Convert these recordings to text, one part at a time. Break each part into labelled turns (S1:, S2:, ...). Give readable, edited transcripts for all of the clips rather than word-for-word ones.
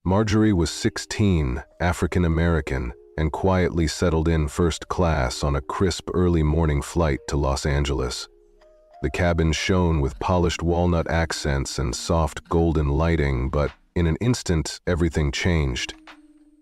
S1: Marjorie was 16, African American, and quietly settled in first class on a crisp early morning flight to Los Angeles. The cabin shone with polished walnut accents and soft golden lighting, but in an instant everything changed.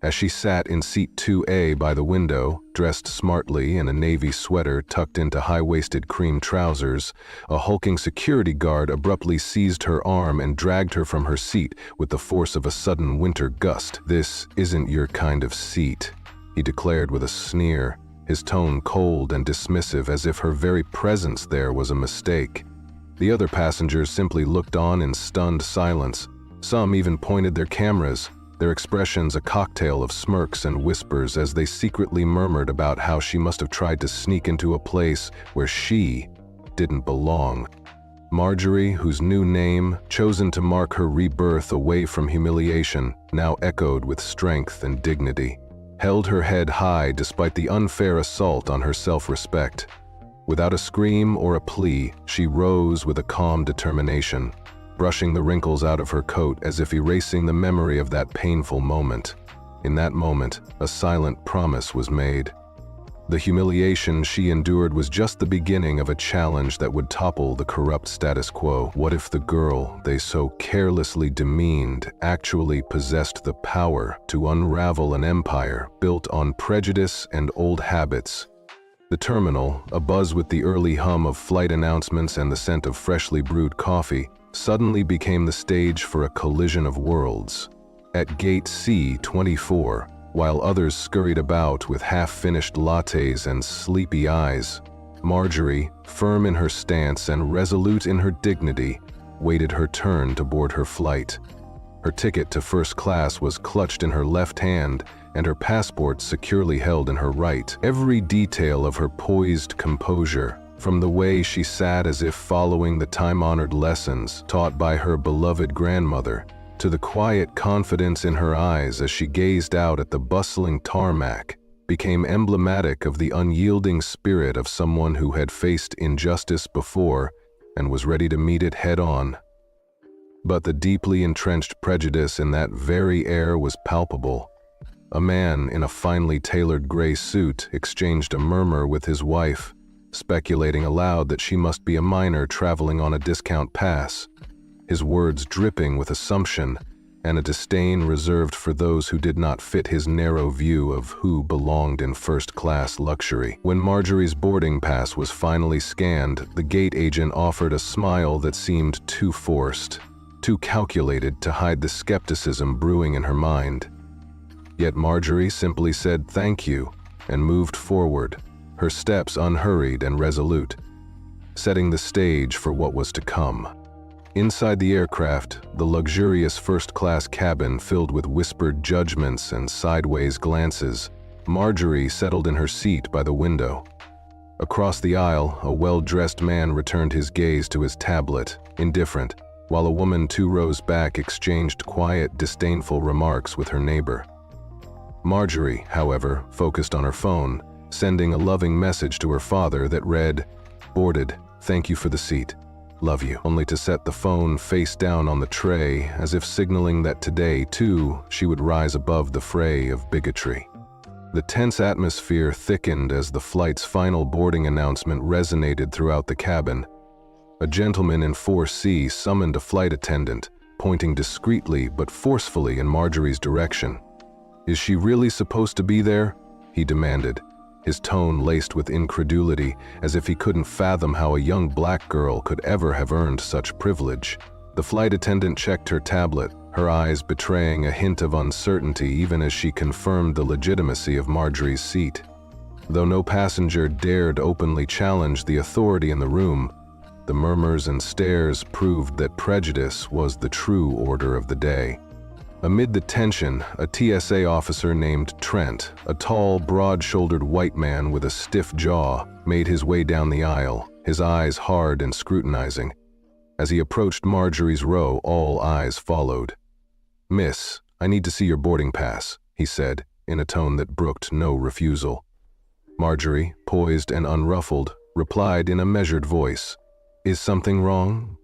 S1: As she sat in seat 2A by the window, dressed smartly in a navy sweater tucked into high-waisted cream trousers, a hulking security guard abruptly seized her arm and dragged her from her seat with the force of a sudden winter gust. "This isn't your kind of seat," he declared with a sneer, his tone cold and dismissive as if her very presence there was a mistake. The other passengers simply looked on in stunned silence. Some even pointed their cameras, their expressions a cocktail of smirks and whispers as they secretly murmured about how she must have tried to sneak into a place where she didn't belong. Marjorie, whose new name, chosen to mark her rebirth away from humiliation, now echoed with strength and dignity, held her head high despite the unfair assault on her self-respect. Without a scream or a plea, she rose with a calm determination, brushing the wrinkles out of her coat as if erasing the memory of that painful moment. In that moment, a silent promise was made. The humiliation she endured was just the beginning of a challenge that would topple the corrupt status quo. What if the girl they so carelessly demeaned actually possessed the power to unravel an empire built on prejudice and old habits? The terminal, abuzz with the early hum of flight announcements and the scent of freshly brewed coffee, suddenly became the stage for a collision of worlds. At gate C-24, while others scurried about with half-finished lattes and sleepy eyes, Marjorie, firm in her stance and resolute in her dignity, waited her turn to board her flight. Her ticket to first class was clutched in her left hand and her passport securely held in her right. Every detail of her poised composure, from the way she sat as if following the time-honored lessons taught by her beloved grandmother, to the quiet confidence in her eyes as she gazed out at the bustling tarmac, became emblematic of the unyielding spirit of someone who had faced injustice before and was ready to meet it head-on. But the deeply entrenched prejudice in that very air was palpable. A man in a finely tailored gray suit exchanged a murmur with his wife, speculating aloud that she must be a minor traveling on a discount pass, his words dripping with assumption and a disdain reserved for those who did not fit his narrow view of who belonged in first-class luxury. When Marjorie's boarding pass was finally scanned, the gate agent offered a smile that seemed too forced, too calculated to hide the skepticism brewing in her mind. Yet Marjorie simply said thank you and moved forward, her steps unhurried and resolute, setting the stage for what was to come. Inside the aircraft, the luxurious first-class cabin filled with whispered judgments and sideways glances, Marjorie settled in her seat by the window. Across the aisle, a well-dressed man returned his gaze to his tablet, indifferent, while a woman 2 rows back exchanged quiet, disdainful remarks with her neighbor. Marjorie, however, focused on her phone, sending a loving message to her father that read, "Boarded, thank you for the seat. Love you," only to set the phone face down on the tray, as if signaling that today, too, she would rise above the fray of bigotry. The tense atmosphere thickened as the flight's final boarding announcement resonated throughout the cabin. A gentleman in 4C summoned a flight attendant, pointing discreetly but forcefully in Marjorie's direction. "Is she really supposed to be there?" he demanded, his tone laced with incredulity, as if he couldn't fathom how a young black girl could ever have earned such privilege. The flight attendant checked her tablet, her eyes betraying a hint of uncertainty even as she confirmed the legitimacy of Marjorie's seat. Though no passenger dared openly challenge the authority in the room, the murmurs and stares proved that prejudice was the true order of the day. Amid the tension, a TSA officer named Trent, a tall, broad-shouldered white man with a stiff jaw, made his way down the aisle, his eyes hard and scrutinizing. As he approached Marjorie's row, all eyes followed. "Miss, I need to see your boarding pass," he said, in a tone that brooked no refusal. Marjorie, poised and unruffled, replied in a measured voice, "Is something wrong?"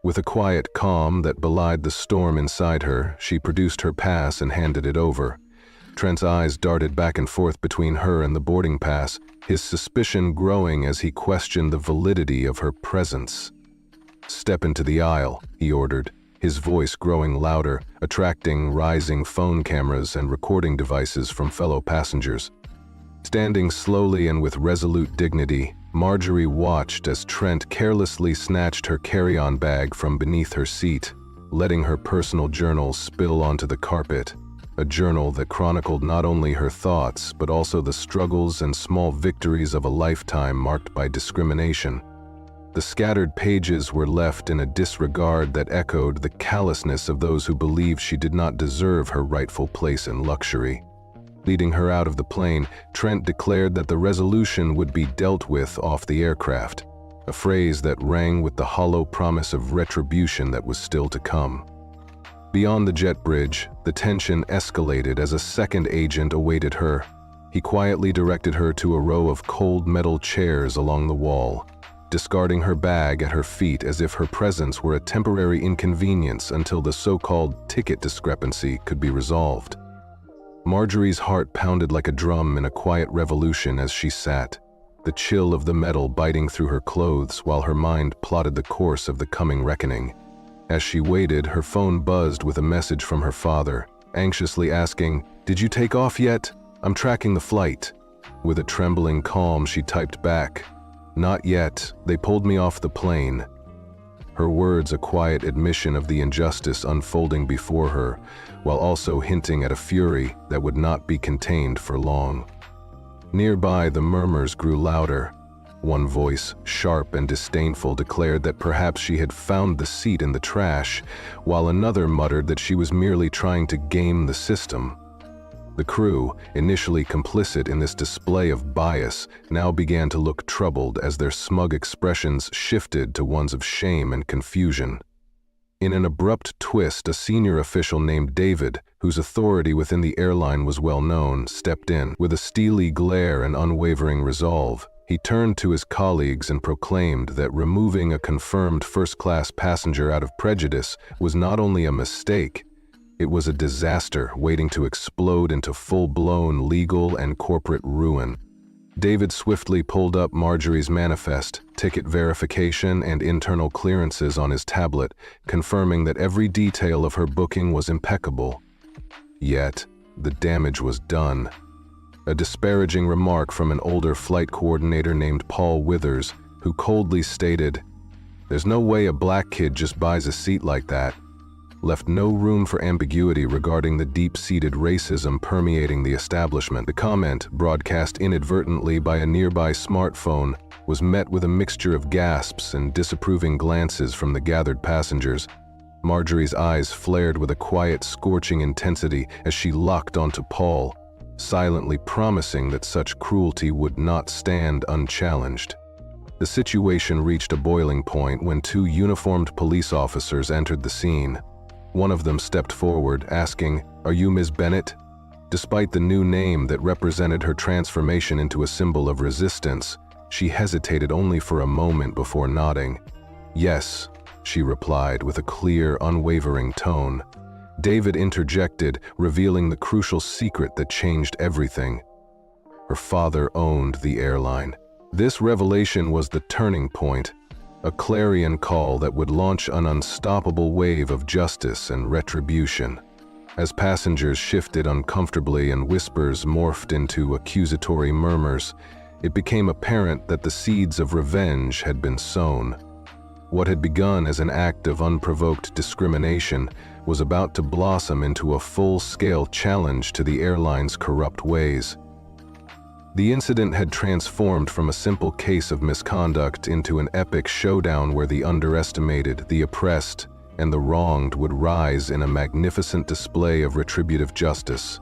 S1: With a quiet calm that belied the storm inside her, she produced her pass and handed it over. Trent's eyes darted back and forth between her and the boarding pass, his suspicion growing as he questioned the validity of her presence. "Step into the aisle," he ordered, his voice growing louder, attracting rising phone cameras and recording devices from fellow passengers. Standing slowly and with resolute dignity, Marjorie watched as Trent carelessly snatched her carry-on bag from beneath her seat, letting her personal journal spill onto the carpet, a journal that chronicled not only her thoughts but also the struggles and small victories of a lifetime marked by discrimination. The scattered pages were left in a disregard that echoed the callousness of those who believed she did not deserve her rightful place in luxury. Leading her out of the plane, Trent declared that the resolution would be dealt with off the aircraft, a phrase that rang with the hollow promise of retribution that was still to come. Beyond the jet bridge, the tension escalated as a second agent awaited her. He quietly directed her to a row of cold metal chairs along the wall, discarding her bag at her feet as if her presence were a temporary inconvenience until the so-called ticket discrepancy could be resolved. Marjorie's heart pounded like a drum in a quiet revolution as she sat, the chill of the metal biting through her clothes while her mind plotted the course of the coming reckoning. As she waited, her phone buzzed with a message from her father, anxiously asking, "Did you take off yet? I'm tracking the flight." With a trembling calm, she typed back, "Not yet. They pulled me off the plane." Her words a quiet admission of the injustice unfolding before her, while also hinting at a fury that would not be contained for long. Nearby, the murmurs grew louder. One voice, sharp and disdainful, declared that perhaps she had found the seat in the trash, while another muttered that she was merely trying to game the system. The crew, initially complicit in this display of bias, now began to look troubled as their smug expressions shifted to ones of shame and confusion. In an abrupt twist, a senior official named David, whose authority within the airline was well known, stepped in. With a steely glare and unwavering resolve, he turned to his colleagues and proclaimed that removing a confirmed first-class passenger out of prejudice was not only a mistake, it was a disaster waiting to explode into full-blown legal and corporate ruin. David swiftly pulled up Marjorie's manifest, ticket verification, and internal clearances on his tablet, confirming that every detail of her booking was impeccable. Yet, the damage was done. A disparaging remark from an older flight coordinator named Paul Withers, who coldly stated, "There's no way a black kid just buys a seat like that," left no room for ambiguity regarding the deep-seated racism permeating the establishment. The comment, broadcast inadvertently by a nearby smartphone, was met with a mixture of gasps and disapproving glances from the gathered passengers. Marjorie's eyes flared with a quiet, scorching intensity as she locked onto Paul, silently promising that such cruelty would not stand unchallenged. The situation reached a boiling point when two uniformed police officers entered the scene. One of them stepped forward, asking, "Are you Ms. Bennett?" Despite the new name that represented her transformation into a symbol of resistance, she hesitated only for a moment before nodding. "Yes," she replied with a clear, unwavering tone. David interjected, revealing the crucial secret that changed everything. Her father owned the airline. This revelation was the turning point, a clarion call that would launch an unstoppable wave of justice and retribution. As passengers shifted uncomfortably and whispers morphed into accusatory murmurs, it became apparent that the seeds of revenge had been sown. What had begun as an act of unprovoked discrimination was about to blossom into a full-scale challenge to the airline's corrupt ways. The incident had transformed from a simple case of misconduct into an epic showdown where the underestimated, the oppressed, and the wronged would rise in a magnificent display of retributive justice.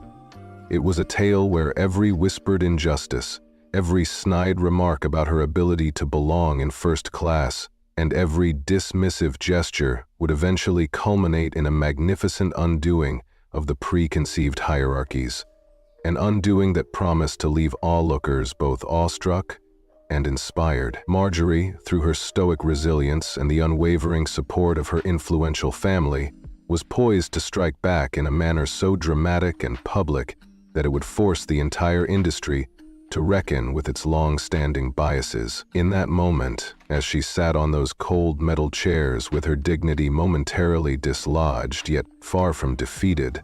S1: It was a tale where every whispered injustice, every snide remark about her ability to belong in first class, and every dismissive gesture would eventually culminate in a magnificent undoing of the preconceived hierarchies. An undoing that promised to leave onlookers both awestruck and inspired. Marjorie, through her stoic resilience and the unwavering support of her influential family, was poised to strike back in a manner so dramatic and public that it would force the entire industry to reckon with its long-standing biases. In that moment, as she sat on those cold metal chairs with her dignity momentarily dislodged yet far from defeated,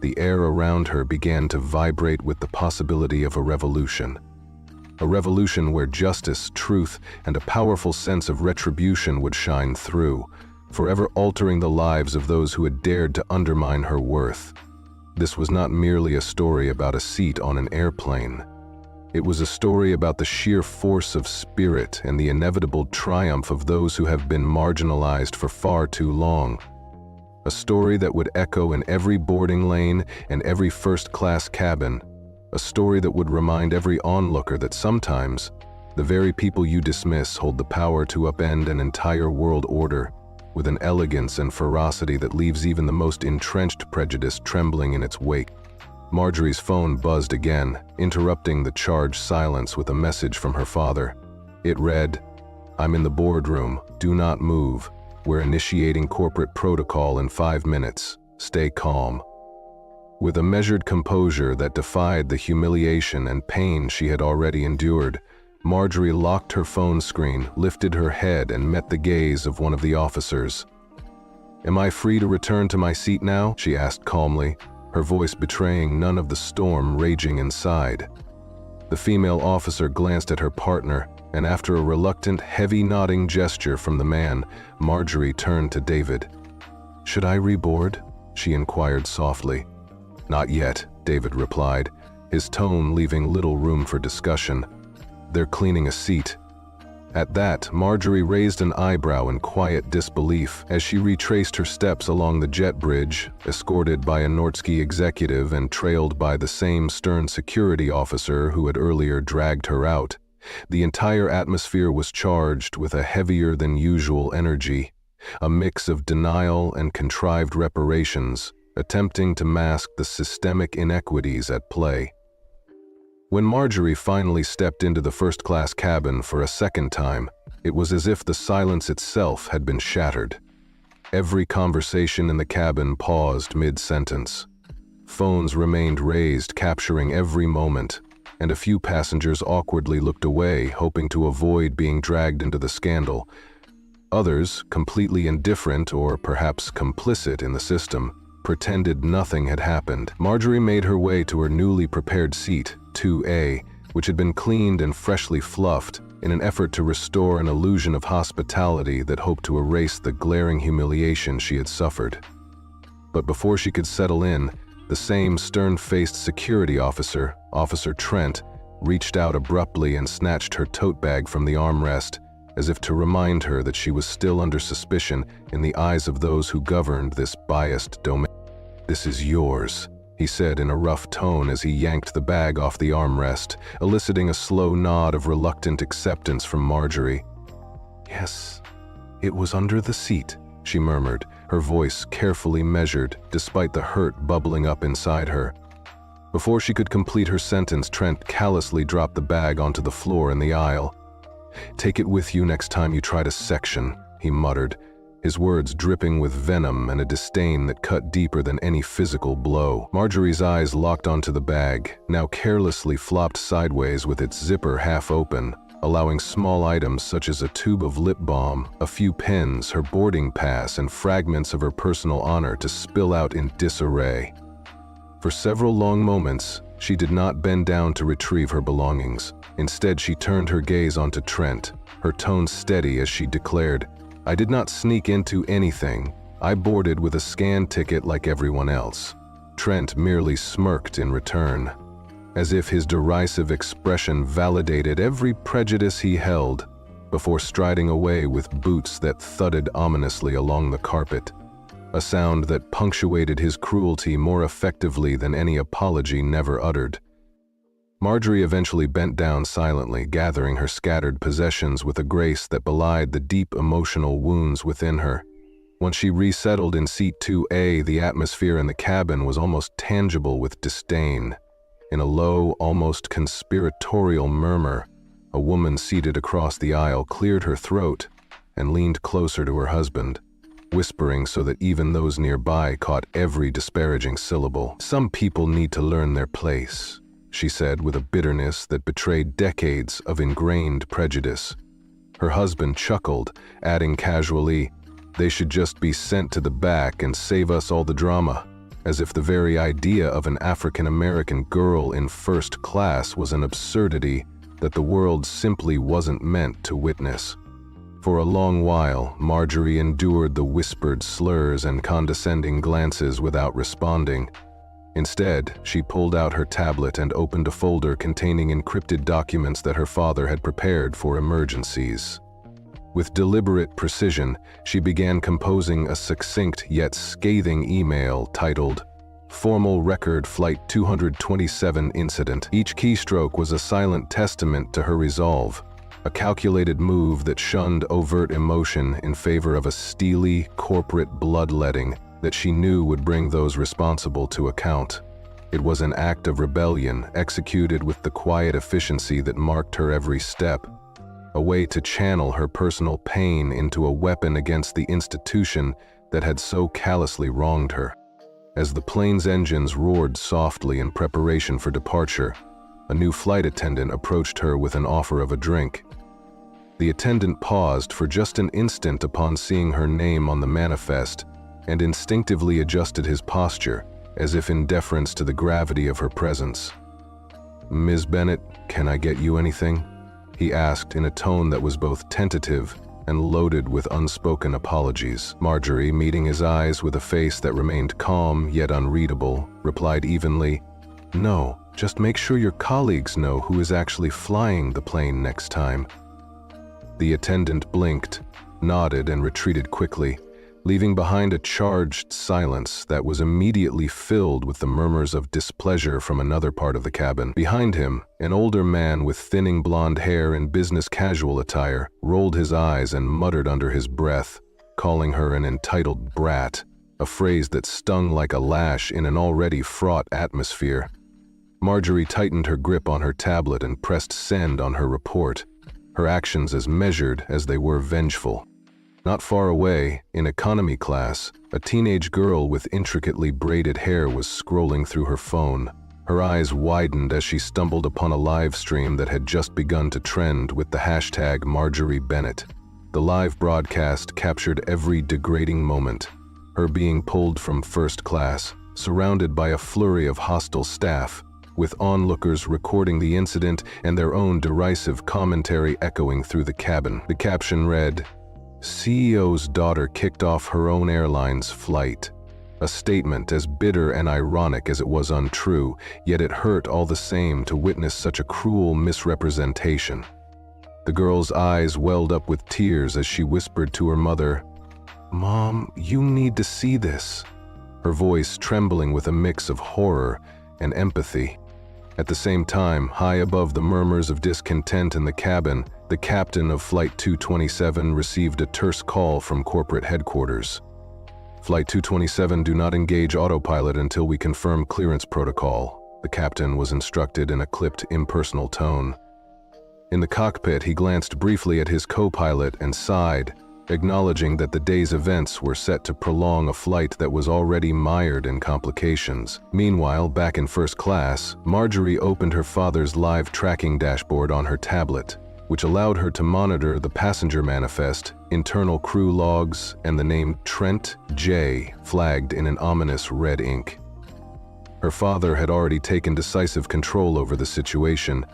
S1: the air around her began to vibrate with the possibility of a revolution. A revolution where justice, truth, and a powerful sense of retribution would shine through, forever altering the lives of those who had dared to undermine her worth. This was not merely a story about a seat on an airplane. It was a story about the sheer force of spirit and the inevitable triumph of those who have been marginalized for far too long. A story that would echo in every boarding lane and every first-class cabin. A story that would remind every onlooker that sometimes the very people you dismiss hold the power to upend an entire world order with an elegance and ferocity that leaves even the most entrenched prejudice trembling in its wake. Marjorie's phone buzzed again, interrupting the charged silence with a message from her father. It read, "I'm in the boardroom. Do not move. We're initiating corporate protocol in 5 minutes. Stay calm." With a measured composure that defied the humiliation and pain she had already endured, Marjorie locked her phone screen, lifted her head, and met the gaze of one of the officers. "Am I free to return to my seat now?" she asked calmly, her voice betraying none of the storm raging inside. The female officer glanced at her partner, and after a reluctant, heavy nodding gesture from the man, Marjorie turned to David. "Should I reboard?" she inquired softly. "Not yet," David replied, his tone leaving little room for discussion. "They're cleaning a seat." At that, Marjorie raised an eyebrow in quiet disbelief as she retraced her steps along the jet bridge, escorted by a Nordsky executive and trailed by the same stern security officer who had earlier dragged her out. The entire atmosphere was charged with a heavier than usual energy, a mix of denial and contrived reparations, attempting to mask the systemic inequities at play. When Marjorie finally stepped into the first-class cabin for a second time, it was as if the silence itself had been shattered. Every conversation in the cabin paused mid-sentence. Phones remained raised, capturing every moment, and a few passengers awkwardly looked away, hoping to avoid being dragged into the scandal. Others, completely indifferent or perhaps complicit in the system, pretended nothing had happened. Marjorie made her way to her newly prepared seat, 2A, which had been cleaned and freshly fluffed in an effort to restore an illusion of hospitality that hoped to erase the glaring humiliation she had suffered. But before she could settle in, the same stern-faced security officer, Officer Trent, reached out abruptly and snatched her tote bag from the armrest, as if to remind her that she was still under suspicion in the eyes of those who governed this biased domain. "This is yours," he said in a rough tone as he yanked the bag off the armrest, eliciting a slow nod of reluctant acceptance from Marjorie. "Yes, it was under the seat," she murmured, her voice carefully measured despite the hurt bubbling up inside her. Before she could complete her sentence, Trent callously dropped the bag onto the floor in the aisle. "Take it with you next time you try to section," he muttered, his words dripping with venom and a disdain that cut deeper than any physical blow. Marjorie's eyes locked onto the bag, now carelessly flopped sideways with its zipper half open, allowing small items such as a tube of lip balm, a few pens, her boarding pass, and fragments of her personal honor to spill out in disarray. For several long moments, she did not bend down to retrieve her belongings. Instead, she turned her gaze onto Trent, her tone steady as she declared, "I did not sneak into anything. I boarded with a scan ticket like everyone else." Trent merely smirked in return, as if his derisive expression validated every prejudice he held, before striding away with boots that thudded ominously along the carpet, a sound that punctuated his cruelty more effectively than any apology never uttered. Marjorie eventually bent down silently, gathering her scattered possessions with a grace that belied the deep emotional wounds within her. Once she resettled in seat 2A, the atmosphere in the cabin was almost tangible with disdain. In a low, almost conspiratorial murmur, A woman seated across the aisle cleared her throat and leaned closer to her husband, whispering so that even those nearby caught every disparaging syllable. "Some people need to learn their place," she said with a bitterness that betrayed decades of ingrained prejudice. Her husband chuckled, adding casually, "They should just be sent to the back and save us all the drama," as if the very idea of an African-American girl in first class was an absurdity that the world simply wasn't meant to witness. For a long while, Marjorie endured the whispered slurs and condescending glances without responding. Instead, she pulled out her tablet and opened a folder containing encrypted documents that her father had prepared for emergencies. With deliberate precision, she began composing a succinct yet scathing email titled, "Formal Record Flight 227 Incident." Each keystroke was a silent testament to her resolve, a calculated move that shunned overt emotion in favor of a steely, corporate bloodletting that she knew would bring those responsible to account. It was an act of rebellion executed with the quiet efficiency that marked her every step, a way to channel her personal pain into a weapon against the institution that had so callously wronged her. As the plane's engines roared softly in preparation for departure, a new flight attendant approached her with an offer of a drink. The attendant paused for just an instant upon seeing her name on the manifest and instinctively adjusted his posture, as if in deference to the gravity of her presence. "Ms. Bennett, can I get you anything?" he asked in a tone that was both tentative and loaded with unspoken apologies. Marjorie, meeting his eyes with a face that remained calm yet unreadable, replied evenly, "No, just make sure your colleagues know who is actually flying the plane next time." The attendant blinked, nodded, and retreated quickly, leaving behind a charged silence that was immediately filled with the murmurs of displeasure from another part of the cabin. Behind him, an older man with thinning blonde hair and business casual attire rolled his eyes and muttered under his breath, calling her an entitled brat, a phrase that stung like a lash in an already fraught atmosphere. Marjorie tightened her grip on her tablet and pressed send on her report, her actions as measured as they were vengeful. Not far away, in economy class, a teenage girl with intricately braided hair was scrolling through her phone. Her eyes widened as she stumbled upon a live stream that had just begun to trend with the hashtag Marjorie Bennett. The live broadcast captured every degrading moment, her being pulled from first class, surrounded by a flurry of hostile staff, with onlookers recording the incident and their own derisive commentary echoing through the cabin. The caption read, "CEO's daughter kicked off her own airline's flight." A statement as bitter and ironic as it was untrue, yet it hurt all the same to witness such a cruel misrepresentation. The girl's eyes welled up with tears as she whispered to her mother, "Mom, you need to see this," her voice trembling with a mix of horror and empathy. At the same time, high above the murmurs of discontent in the cabin, the captain of Flight 227 received a terse call from corporate headquarters. "Flight 227, do not engage autopilot until we confirm clearance protocol," the captain was instructed in a clipped, impersonal tone. In the cockpit, he glanced briefly at his co-pilot and sighed, acknowledging that the day's events were set to prolong a flight that was already mired in complications. Meanwhile, back in first class, Marjorie opened her father's live tracking dashboard on her tablet, which allowed her to monitor the passenger manifest, internal crew logs, and the name Trent J. flagged in an ominous red ink. Her father had already taken decisive control over the situation.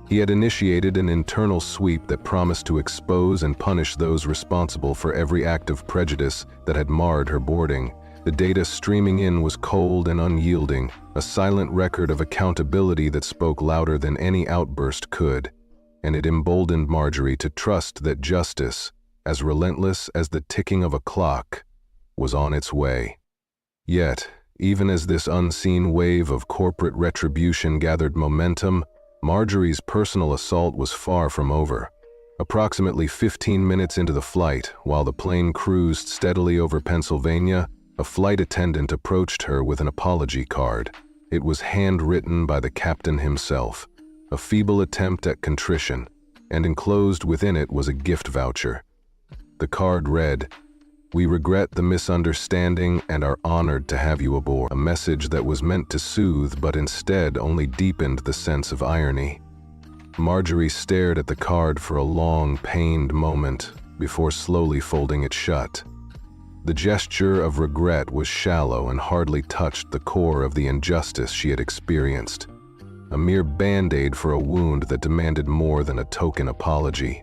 S1: He had initiated an internal sweep that promised to expose and punish those responsible for every act of prejudice that had marred her boarding. The data streaming in was cold and unyielding, a silent record of accountability that spoke louder than any outburst could, and it emboldened Marjorie to trust that justice, as relentless as the ticking of a clock, was on its way. Yet, even as this unseen wave of corporate retribution gathered momentum, Marjorie's personal assault was far from over. Approximately 15 minutes into the flight, while the plane cruised steadily over Pennsylvania, a flight attendant approached her with an apology card. It was handwritten by the captain himself, a feeble attempt at contrition, and enclosed within it was a gift voucher. The card read, "We regret the misunderstanding and are honored to have you aboard," a message that was meant to soothe but instead only deepened the sense of irony. Marjorie stared at the card for a long, pained moment before slowly folding it shut. The gesture of regret was shallow and hardly touched the core of the injustice she had experienced, a mere band-aid for a wound that demanded more than a token apology.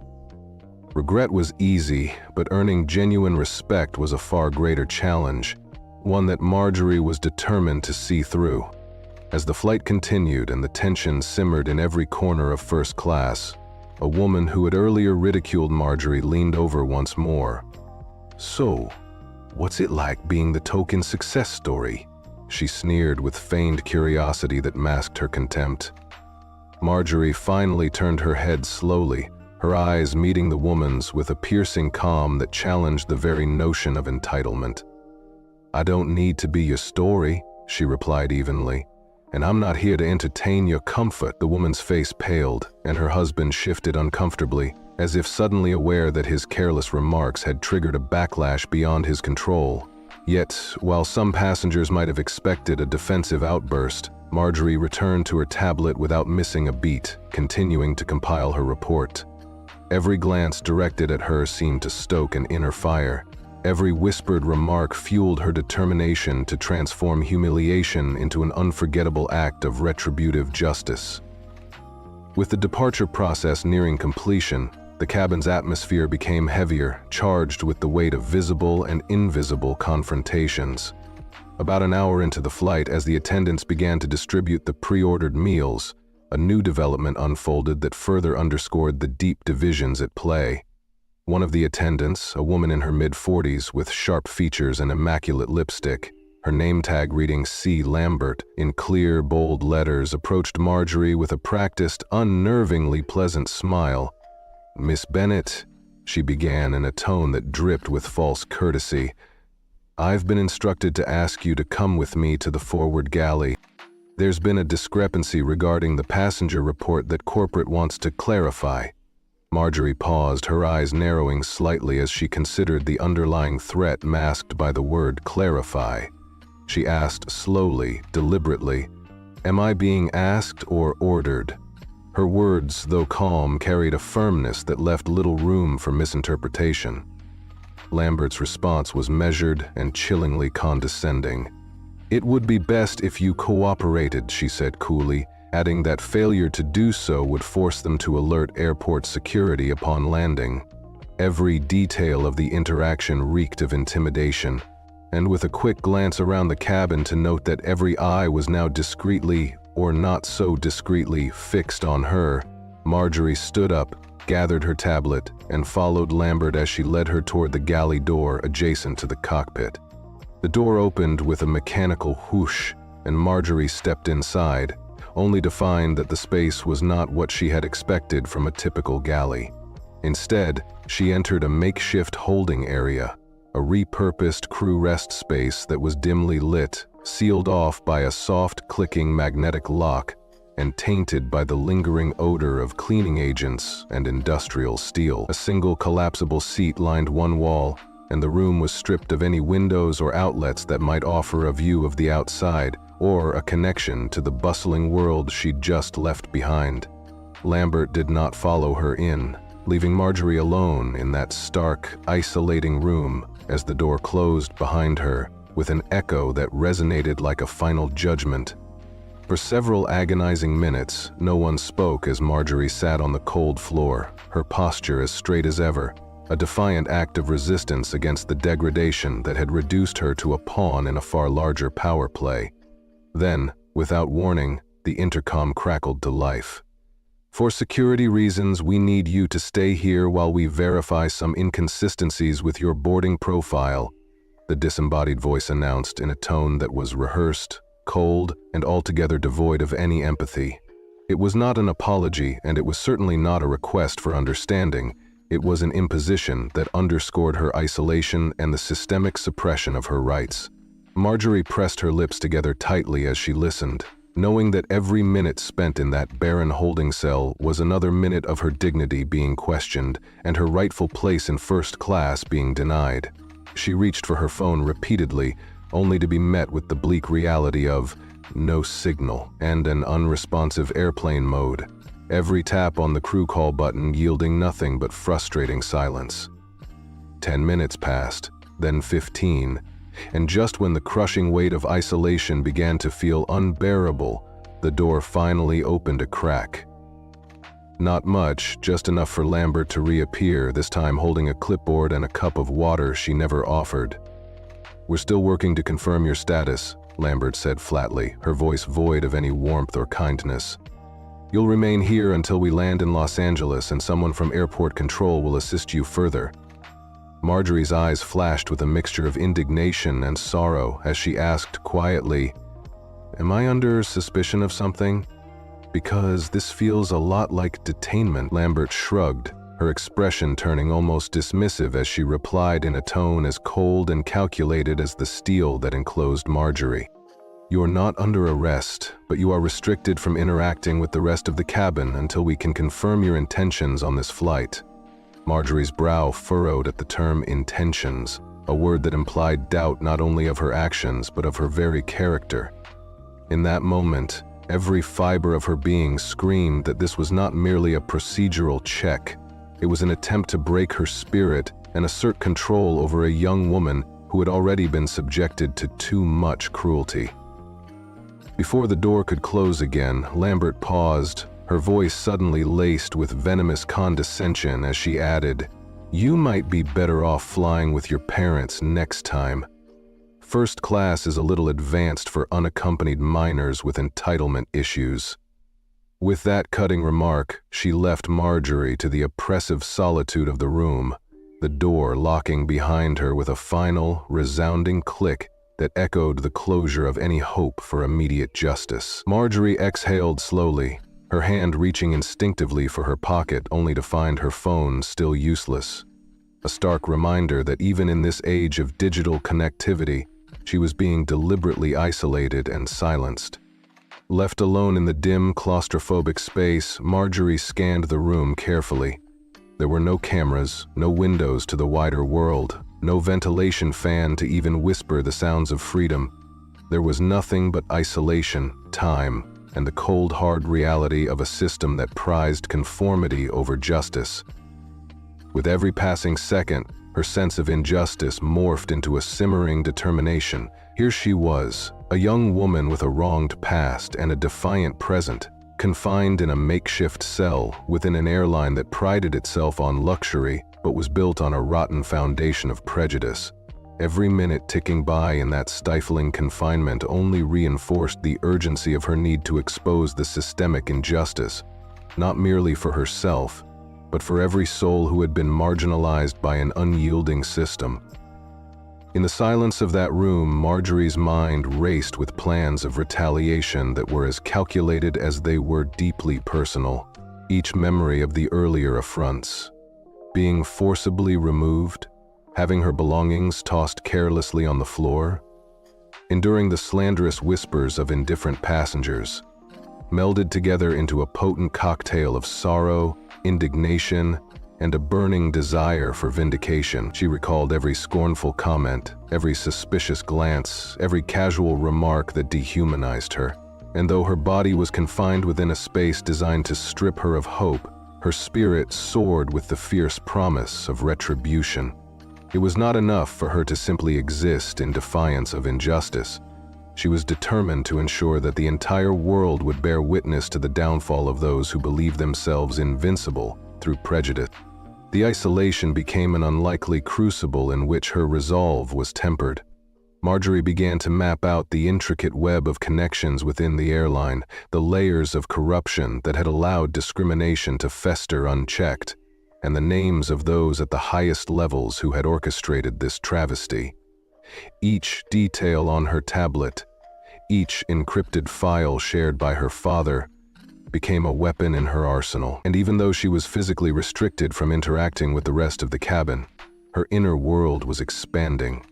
S1: Regret was easy, but earning genuine respect was a far greater challenge, one that Marjorie was determined to see through. As the flight continued and the tension simmered in every corner of first class, a woman who had earlier ridiculed Marjorie leaned over once more. "So, what's it like being the token success story?" she sneered with feigned curiosity that masked her contempt. Marjorie finally turned her head slowly, her eyes meeting the woman's with a piercing calm that challenged the very notion of entitlement. "I don't need to be your story," she replied evenly, "and I'm not here to entertain your comfort." The woman's face paled, and her husband shifted uncomfortably, as if suddenly aware that his careless remarks had triggered a backlash beyond his control. Yet, while some passengers might have expected a defensive outburst, Marjorie returned to her tablet without missing a beat, continuing to compile her report. Every glance directed at her seemed to stoke an inner fire. Every whispered remark fueled her determination to transform humiliation into an unforgettable act of retributive justice. With the departure process nearing completion, the cabin's atmosphere became heavier, charged with the weight of visible and invisible confrontations. About an hour into the flight, as the attendants began to distribute the pre-ordered meals, a new development unfolded that further underscored the deep divisions at play. One of the attendants, a woman in her mid-40s with sharp features and immaculate lipstick, her name tag reading C. Lambert in clear, bold letters, approached Marjorie with a practiced, unnervingly pleasant smile. "Miss Bennett," she began in a tone that dripped with false courtesy, "I've been instructed to ask you to come with me to the forward galley. There's been a discrepancy regarding the passenger report that corporate wants to clarify." Marjorie paused, her eyes narrowing slightly as she considered the underlying threat masked by the word clarify. She asked slowly, deliberately, "Am I being asked or ordered?" Her words, though calm, carried a firmness that left little room for misinterpretation. Lambert's response was measured and chillingly condescending. "It would be best if you cooperated," she said coolly, adding that failure to do so would force them to alert airport security upon landing. Every detail of the interaction reeked of intimidation, and with a quick glance around the cabin to note that every eye was now discreetly, or not so discreetly, fixed on her, Marjorie stood up, gathered her tablet, and followed Lambert as she led her toward the galley door adjacent to the cockpit. The door opened with a mechanical whoosh, and Marjorie stepped inside, only to find that the space was not what she had expected from a typical galley. Instead, she entered a makeshift holding area, a repurposed crew rest space that was dimly lit, sealed off by a soft clicking magnetic lock, and tainted by the lingering odor of cleaning agents and industrial steel. A single collapsible seat lined one wall, and the room was stripped of any windows or outlets that might offer a view of the outside or a connection to the bustling world she'd just left behind. Lambert did not follow her in, leaving Marjorie alone in that stark, isolating room as the door closed behind her, with an echo that resonated like a final judgment. For several agonizing minutes, no one spoke as Marjorie sat on the cold floor, her posture as straight as ever, a defiant act of resistance against the degradation that had reduced her to a pawn in a far larger power play. Then, without warning, the intercom crackled to life. "For security reasons, we need you to stay here while we verify some inconsistencies with your boarding profile," the disembodied voice announced in a tone that was rehearsed, cold, and altogether devoid of any empathy. It was not an apology, and it was certainly not a request for understanding. It was an imposition that underscored her isolation and the systemic suppression of her rights. Marjorie pressed her lips together tightly as she listened, knowing that every minute spent in that barren holding cell was another minute of her dignity being questioned and her rightful place in first class being denied. She reached for her phone repeatedly, only to be met with the bleak reality of no signal and an unresponsive airplane mode. Every tap on the crew call button yielding nothing but frustrating silence. 10 minutes passed, then 15, and just when the crushing weight of isolation began to feel unbearable, the door finally opened a crack. Not much, just enough for Lambert to reappear, this time holding a clipboard and a cup of water she never offered. "We're still working to confirm your status," Lambert said flatly, her voice void of any warmth or kindness. "You'll remain here until we land in Los Angeles and someone from airport control will assist you further." Marjorie's eyes flashed with a mixture of indignation and sorrow as she asked quietly, "Am I under suspicion of something? Because this feels a lot like detainment." Lambert shrugged, her expression turning almost dismissive as she replied in a tone as cold and calculated as the steel that enclosed Marjorie. "You're not under arrest, but you are restricted from interacting with the rest of the cabin until we can confirm your intentions on this flight." Marjorie's brow furrowed at the term intentions, a word that implied doubt not only of her actions but of her very character. In that moment, every fiber of her being screamed that this was not merely a procedural check. It was an attempt to break her spirit and assert control over a young woman who had already been subjected to too much cruelty. Before the door could close again, Lambert paused, her voice suddenly laced with venomous condescension as she added, "You might be better off flying with your parents next time. First class is a little advanced for unaccompanied minors with entitlement issues." With that cutting remark, she left Marjorie to the oppressive solitude of the room, the door locking behind her with a final, resounding click that echoed the closure of any hope for immediate justice. Marjorie exhaled slowly, her hand reaching instinctively for her pocket only to find her phone still useless. A stark reminder that even in this age of digital connectivity, she was being deliberately isolated and silenced. Left alone in the dim, claustrophobic space, Marjorie scanned the room carefully. There were no cameras, no windows to the wider world, no ventilation fan to even whisper the sounds of freedom. There was nothing but isolation, time, and the cold, hard reality of a system that prized conformity over justice. With every passing second, her sense of injustice morphed into a simmering determination. Here she was, a young woman with a wronged past and a defiant present, confined in a makeshift cell within an airline that prided itself on luxury but was built on a rotten foundation of prejudice. Every minute ticking by in that stifling confinement only reinforced the urgency of her need to expose the systemic injustice, not merely for herself, but for every soul who had been marginalized by an unyielding system. In the silence of that room, Marjorie's mind raced with plans of retaliation that were as calculated as they were deeply personal, each memory of the earlier affronts. Being forcibly removed, having her belongings tossed carelessly on the floor, enduring the slanderous whispers of indifferent passengers, melded together into a potent cocktail of sorrow, indignation, and a burning desire for vindication. She recalled every scornful comment, every suspicious glance, every casual remark that dehumanized her. And though her body was confined within a space designed to strip her of hope, her spirit soared with the fierce promise of retribution. It was not enough for her to simply exist in defiance of injustice. She was determined to ensure that the entire world would bear witness to the downfall of those who believe themselves invincible through prejudice. The isolation became an unlikely crucible in which her resolve was tempered. Marjorie began to map out the intricate web of connections within the airline, the layers of corruption that had allowed discrimination to fester unchecked, and the names of those at the highest levels who had orchestrated this travesty. Each detail on her tablet, each encrypted file shared by her father, became a weapon in her arsenal. And even though she was physically restricted from interacting with the rest of the cabin, her inner world was expanding.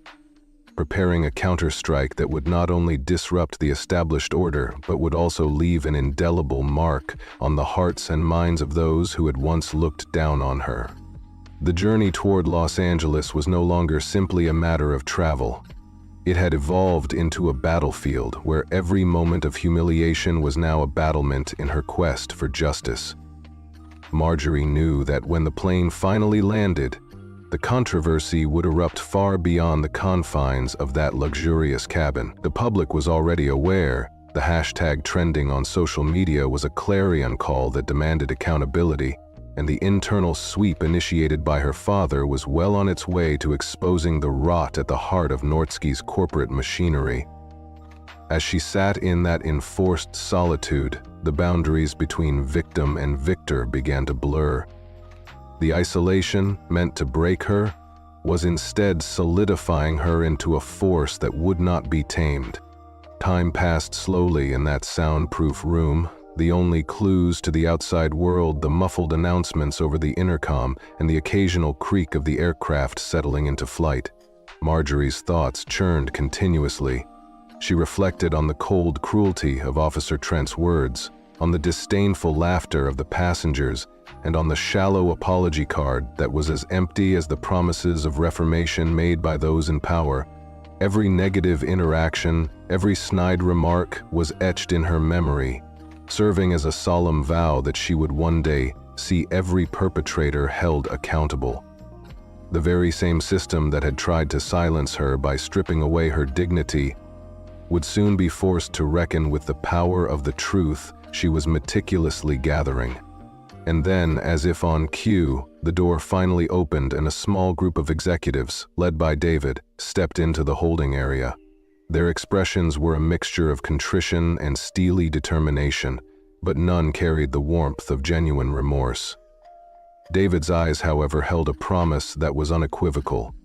S1: preparing a counterstrike that would not only disrupt the established order, but would also leave an indelible mark on the hearts and minds of those who had once looked down on her. The journey toward Los Angeles was no longer simply a matter of travel. It had evolved into a battlefield where every moment of humiliation was now a battlement in her quest for justice. Marjorie knew that when the plane finally landed, the controversy would erupt far beyond the confines of that luxurious cabin. The public was already aware. The hashtag trending on social media was a clarion call that demanded accountability, and the internal sweep initiated by her father was well on its way to exposing the rot at the heart of Nordsky's corporate machinery. As she sat in that enforced solitude, the boundaries between victim and victor began to blur. The isolation, meant to break her, was instead solidifying her into a force that would not be tamed. Time passed slowly in that soundproof room, the only clues to the outside world the muffled announcements over the intercom and the occasional creak of the aircraft settling into flight. Marjorie's thoughts churned continuously. She reflected on the cold cruelty of Officer Trent's words, on the disdainful laughter of the passengers, and on the shallow apology card that was as empty as the promises of reformation made by those in power. Every negative interaction, every snide remark was etched in her memory, serving as a solemn vow that she would one day see every perpetrator held accountable. The very same system that had tried to silence her by stripping away her dignity would soon be forced to reckon with the power of the truth she was meticulously gathering. And then, as if on cue, the door finally opened and a small group of executives, led by David, stepped into the holding area. Their expressions were a mixture of contrition and steely determination, but none carried the warmth of genuine remorse. David's eyes, however, held a promise that was unequivocal.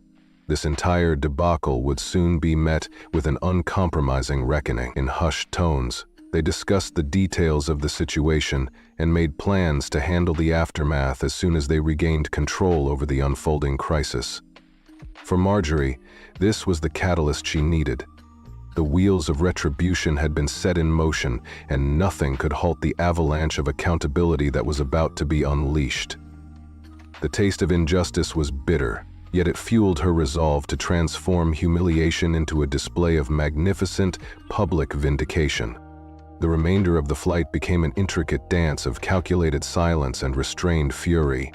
S1: This entire debacle would soon be met with an uncompromising reckoning. In hushed tones, they discussed the details of the situation and made plans to handle the aftermath as soon as they regained control over the unfolding crisis. For Marjorie, this was the catalyst she needed. The wheels of retribution had been set in motion, and nothing could halt the avalanche of accountability that was about to be unleashed. The taste of injustice was bitter, yet it fueled her resolve to transform humiliation into a display of magnificent, public vindication. The remainder of the flight became an intricate dance of calculated silence and restrained fury.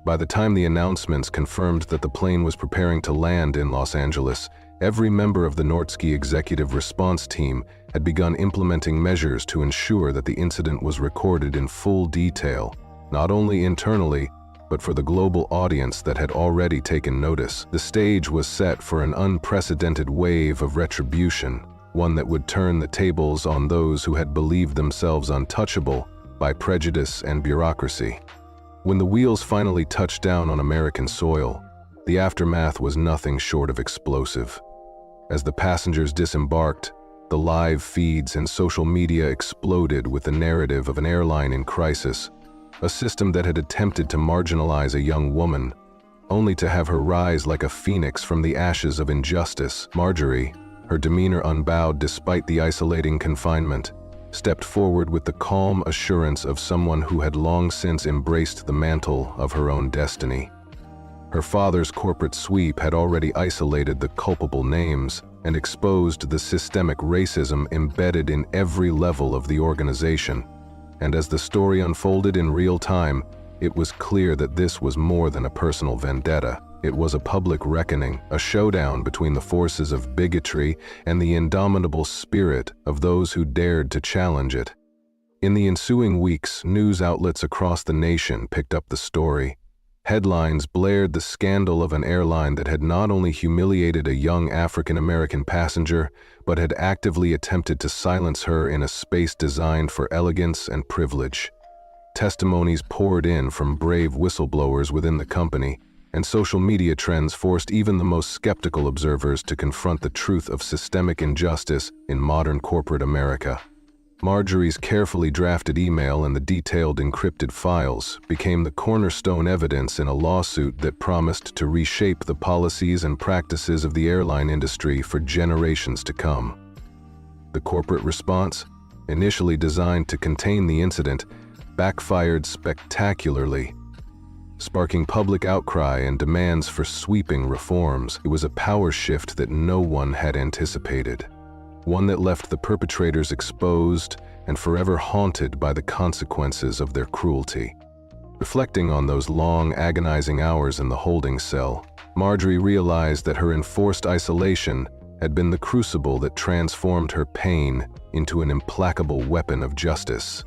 S1: By the time the announcements confirmed that the plane was preparing to land in Los Angeles, every member of the Nordsky executive response team had begun implementing measures to ensure that the incident was recorded in full detail, not only internally, but for the global audience that had already taken notice. The stage was set for an unprecedented wave of retribution, one that would turn the tables on those who had believed themselves untouchable by prejudice and bureaucracy. When the wheels finally touched down on American soil, the aftermath was nothing short of explosive. As the passengers disembarked, the live feeds and social media exploded with the narrative of an airline in crisis, a system that had attempted to marginalize a young woman, only to have her rise like a phoenix from the ashes of injustice. Marjorie, her demeanor unbowed despite the isolating confinement, stepped forward with the calm assurance of someone who had long since embraced the mantle of her own destiny. Her father's corporate sweep had already isolated the culpable names and exposed the systemic racism embedded in every level of the organization. And as the story unfolded in real time, it was clear that this was more than a personal vendetta. It was a public reckoning, a showdown between the forces of bigotry and the indomitable spirit of those who dared to challenge it. In the ensuing weeks, news outlets across the nation picked up the story. Headlines blared the scandal of an airline that had not only humiliated a young African-American passenger, but had actively attempted to silence her in a space designed for elegance and privilege. Testimonies poured in from brave whistleblowers within the company, and social media trends forced even the most skeptical observers to confront the truth of systemic injustice in modern corporate America. Marjorie's carefully drafted email and the detailed encrypted files became the cornerstone evidence in a lawsuit that promised to reshape the policies and practices of the airline industry for generations to come. The corporate response, initially designed to contain the incident, backfired spectacularly, sparking public outcry and demands for sweeping reforms. It was a power shift that no one had anticipated, one that left the perpetrators exposed and forever haunted by the consequences of their cruelty. Reflecting on those long, agonizing hours in the holding cell, Marjorie realized that her enforced isolation had been the crucible that transformed her pain into an implacable weapon of justice.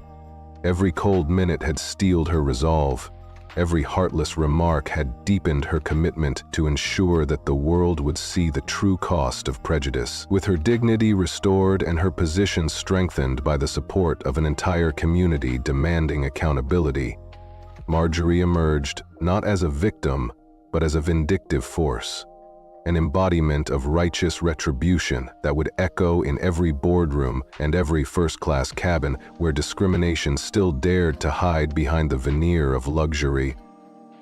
S1: Every cold minute had steeled her resolve. Every heartless remark had deepened her commitment to ensure that the world would see the true cost of prejudice. With her dignity restored and her position strengthened by the support of an entire community demanding accountability, Marjorie emerged not as a victim, but as a vindictive force, an embodiment of righteous retribution that would echo in every boardroom and every first-class cabin where discrimination still dared to hide behind the veneer of luxury.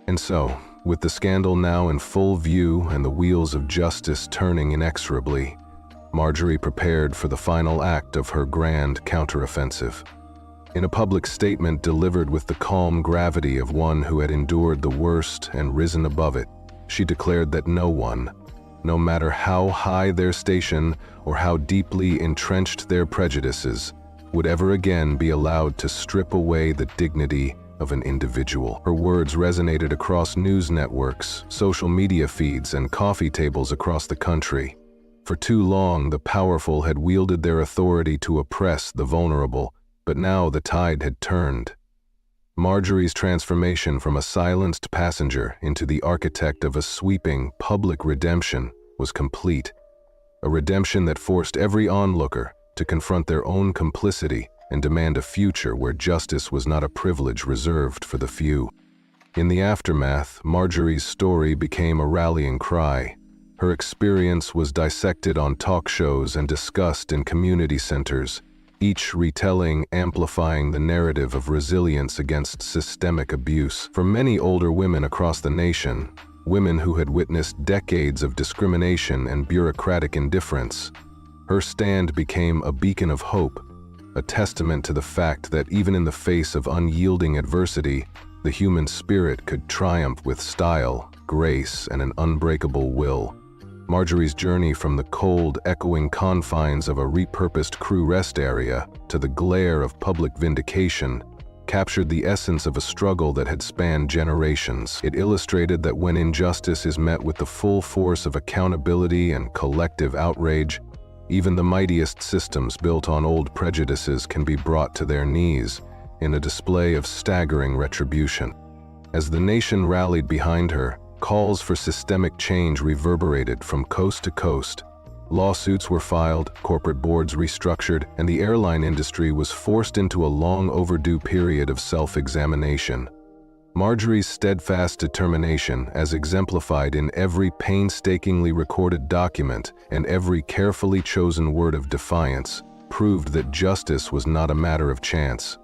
S1: And so, with the scandal now in full view and the wheels of justice turning inexorably, Marjorie prepared for the final act of her grand counteroffensive. In a public statement delivered with the calm gravity of one who had endured the worst and risen above it, she declared that no one, no matter how high their station or how deeply entrenched their prejudices, would ever again be allowed to strip away the dignity of an individual. Her words resonated across news networks, social media feeds, and coffee tables across the country. For too long, the powerful had wielded their authority to oppress the vulnerable, but now the tide had turned. Marjorie's transformation from a silenced passenger into the architect of a sweeping, public redemption was complete. A redemption that forced every onlooker to confront their own complicity and demand a future where justice was not a privilege reserved for the few. In the aftermath, Marjorie's story became a rallying cry. Her experience was dissected on talk shows and discussed in community centers, each retelling amplifying the narrative of resilience against systemic abuse. For many older women across the nation, women who had witnessed decades of discrimination and bureaucratic indifference, her stand became a beacon of hope, a testament to the fact that even in the face of unyielding adversity, the human spirit could triumph with style, grace, and an unbreakable will. Marjorie's journey from the cold, echoing confines of a repurposed crew rest area to the glare of public vindication captured the essence of a struggle that had spanned generations. It illustrated that when injustice is met with the full force of accountability and collective outrage, even the mightiest systems built on old prejudices can be brought to their knees in a display of staggering retribution. As the nation rallied behind her, calls for systemic change reverberated from coast to coast. Lawsuits were filed, corporate boards restructured, and the airline industry was forced into a long overdue period of self-examination. Marjorie's steadfast determination, as exemplified in every painstakingly recorded document and every carefully chosen word of defiance, proved that justice was not a matter of chance.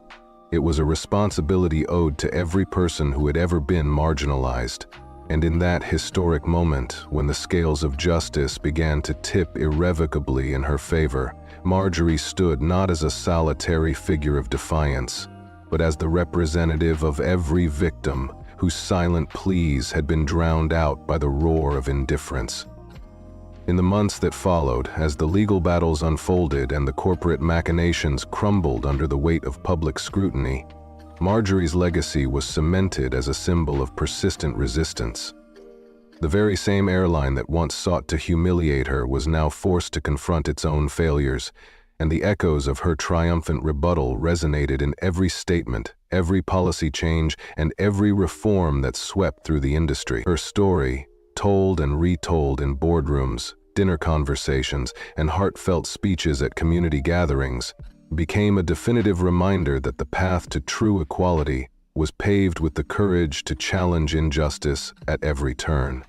S1: It was a responsibility owed to every person who had ever been marginalized. And in that historic moment, when the scales of justice began to tip irrevocably in her favor, Marjorie stood not as a solitary figure of defiance, but as the representative of every victim whose silent pleas had been drowned out by the roar of indifference. In the months that followed, as the legal battles unfolded and the corporate machinations crumbled under the weight of public scrutiny, Marjorie's legacy was cemented as a symbol of persistent resistance. The very same airline that once sought to humiliate her was now forced to confront its own failures, and the echoes of her triumphant rebuttal resonated in every statement, every policy change, and every reform that swept through the industry. Her story, told and retold in boardrooms, dinner conversations, and heartfelt speeches at community gatherings, became a definitive reminder that the path to true equality was paved with the courage to challenge injustice at every turn.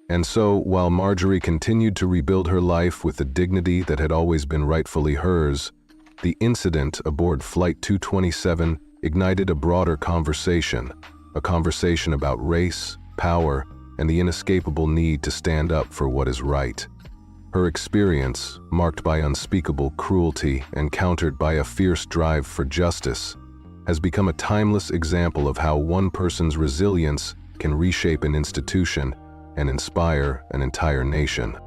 S1: And so, while Marjorie continued to rebuild her life with the dignity that had always been rightfully hers, The incident aboard Flight 227 ignited a broader conversation, a conversation about race, power, and the inescapable need to stand up for what is right. Her experience, marked by unspeakable cruelty and countered by a fierce drive for justice, has become a timeless example of how one person's resilience can reshape an institution and inspire an entire nation.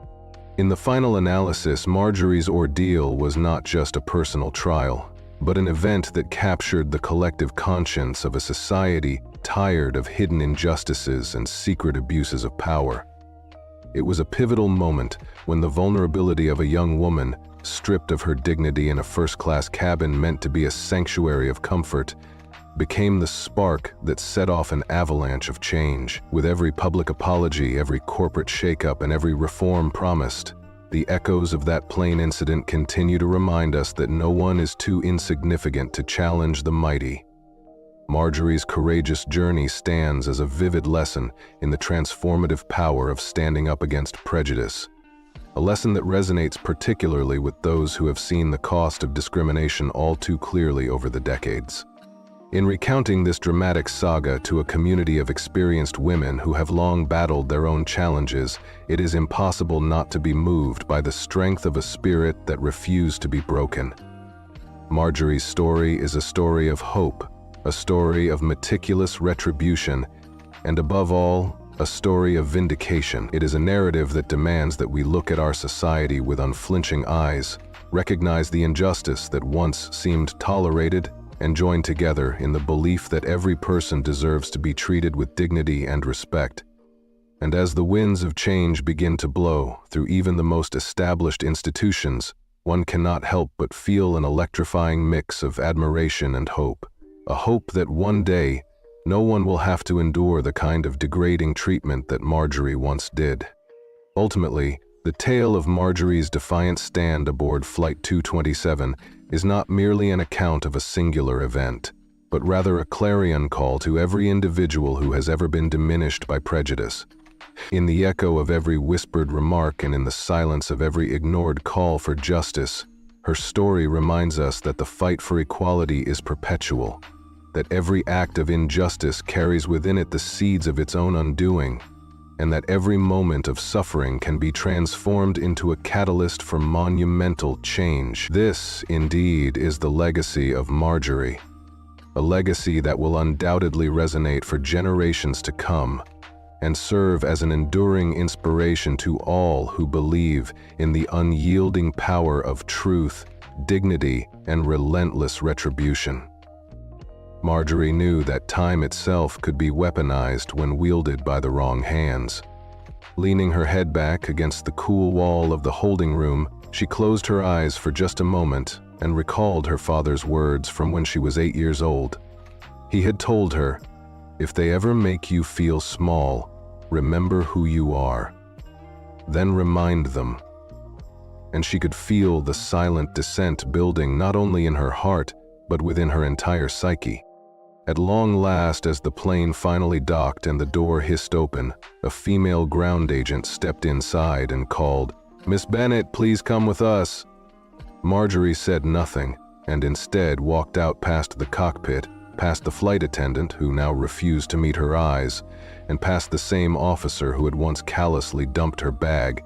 S1: In the final analysis, Marjorie's ordeal was not just a personal trial, but an event that captured the collective conscience of a society tired of hidden injustices and secret abuses of power. It was a pivotal moment when the vulnerability of a young woman, stripped of her dignity in a first-class cabin meant to be a sanctuary of comfort, became the spark that set off an avalanche of change. With every public apology, every corporate shakeup, and every reform promised, the echoes of that plane incident continue to remind us that no one is too insignificant to challenge the mighty. Marjorie's courageous journey stands as a vivid lesson in the transformative power of standing up against prejudice, a lesson that resonates particularly with those who have seen the cost of discrimination all too clearly over the decades. In recounting this dramatic saga to a community of experienced women who have long battled their own challenges, it is impossible not to be moved by the strength of a spirit that refused to be broken. Marjorie's story is a story of hope, a story of meticulous retribution, and above all, a story of vindication. It is a narrative that demands that we look at our society with unflinching eyes, recognize the injustice that once seemed tolerated, and join together in the belief that every person deserves to be treated with dignity and respect. And as the winds of change begin to blow through even the most established institutions, one cannot help but feel an electrifying mix of admiration and hope. A hope that one day, no one will have to endure the kind of degrading treatment that Marjorie once did. Ultimately, the tale of Marjorie's defiant stand aboard Flight 227 is not merely an account of a singular event, but rather a clarion call to every individual who has ever been diminished by prejudice. In the echo of every whispered remark and in the silence of every ignored call for justice, her story reminds us that the fight for equality is perpetual, that every act of injustice carries within it the seeds of its own undoing, and that every moment of suffering can be transformed into a catalyst for monumental change. This, indeed, is the legacy of Marjorie, a legacy that will undoubtedly resonate for generations to come and serve as an enduring inspiration to all who believe in the unyielding power of truth, dignity, and relentless retribution. Marjorie knew that time itself could be weaponized when wielded by the wrong hands. Leaning her head back against the cool wall of the holding room, she closed her eyes for just a moment and recalled her father's words from when she was 8 years old. He had told her, "If they ever make you feel small, remember who you are. Then remind them." And she could feel the silent descent building not only in her heart, but within her entire psyche. At long last, as the plane finally docked and the door hissed open, a female ground agent stepped inside and called, "Miss Bennett, please come with us." Marjorie said nothing, and instead walked out past the cockpit, past the flight attendant, who now refused to meet her eyes, and past the same officer who had once callously dumped her bag,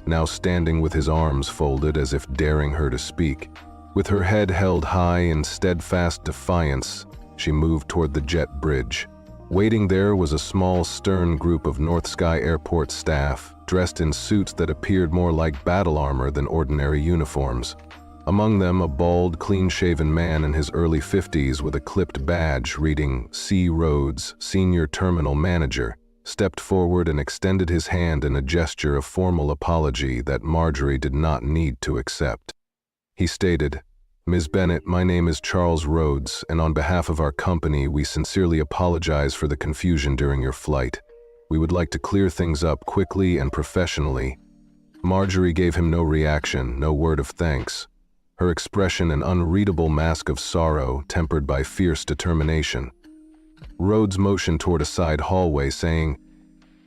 S1: now standing with his arms folded as if daring her to speak. With her head held high in steadfast defiance, she moved toward the jet bridge. Waiting there was a small, stern group of North Sky Airport staff, dressed in suits that appeared more like battle armor than ordinary uniforms. Among them, a bald, clean-shaven man in his early 50s with a clipped badge reading C. Rhodes, Senior Terminal Manager, stepped forward and extended his hand in a gesture of formal apology that Marjorie did not need to accept. He stated, "Ms. Bennett, my name is Charles Rhodes, and on behalf of our company, we sincerely apologize for the confusion during your flight. We would like to clear things up quickly and professionally." Marjorie gave him no reaction, no word of thanks. Her expression an unreadable mask of sorrow tempered by fierce determination. Rhodes motioned toward a side hallway, saying,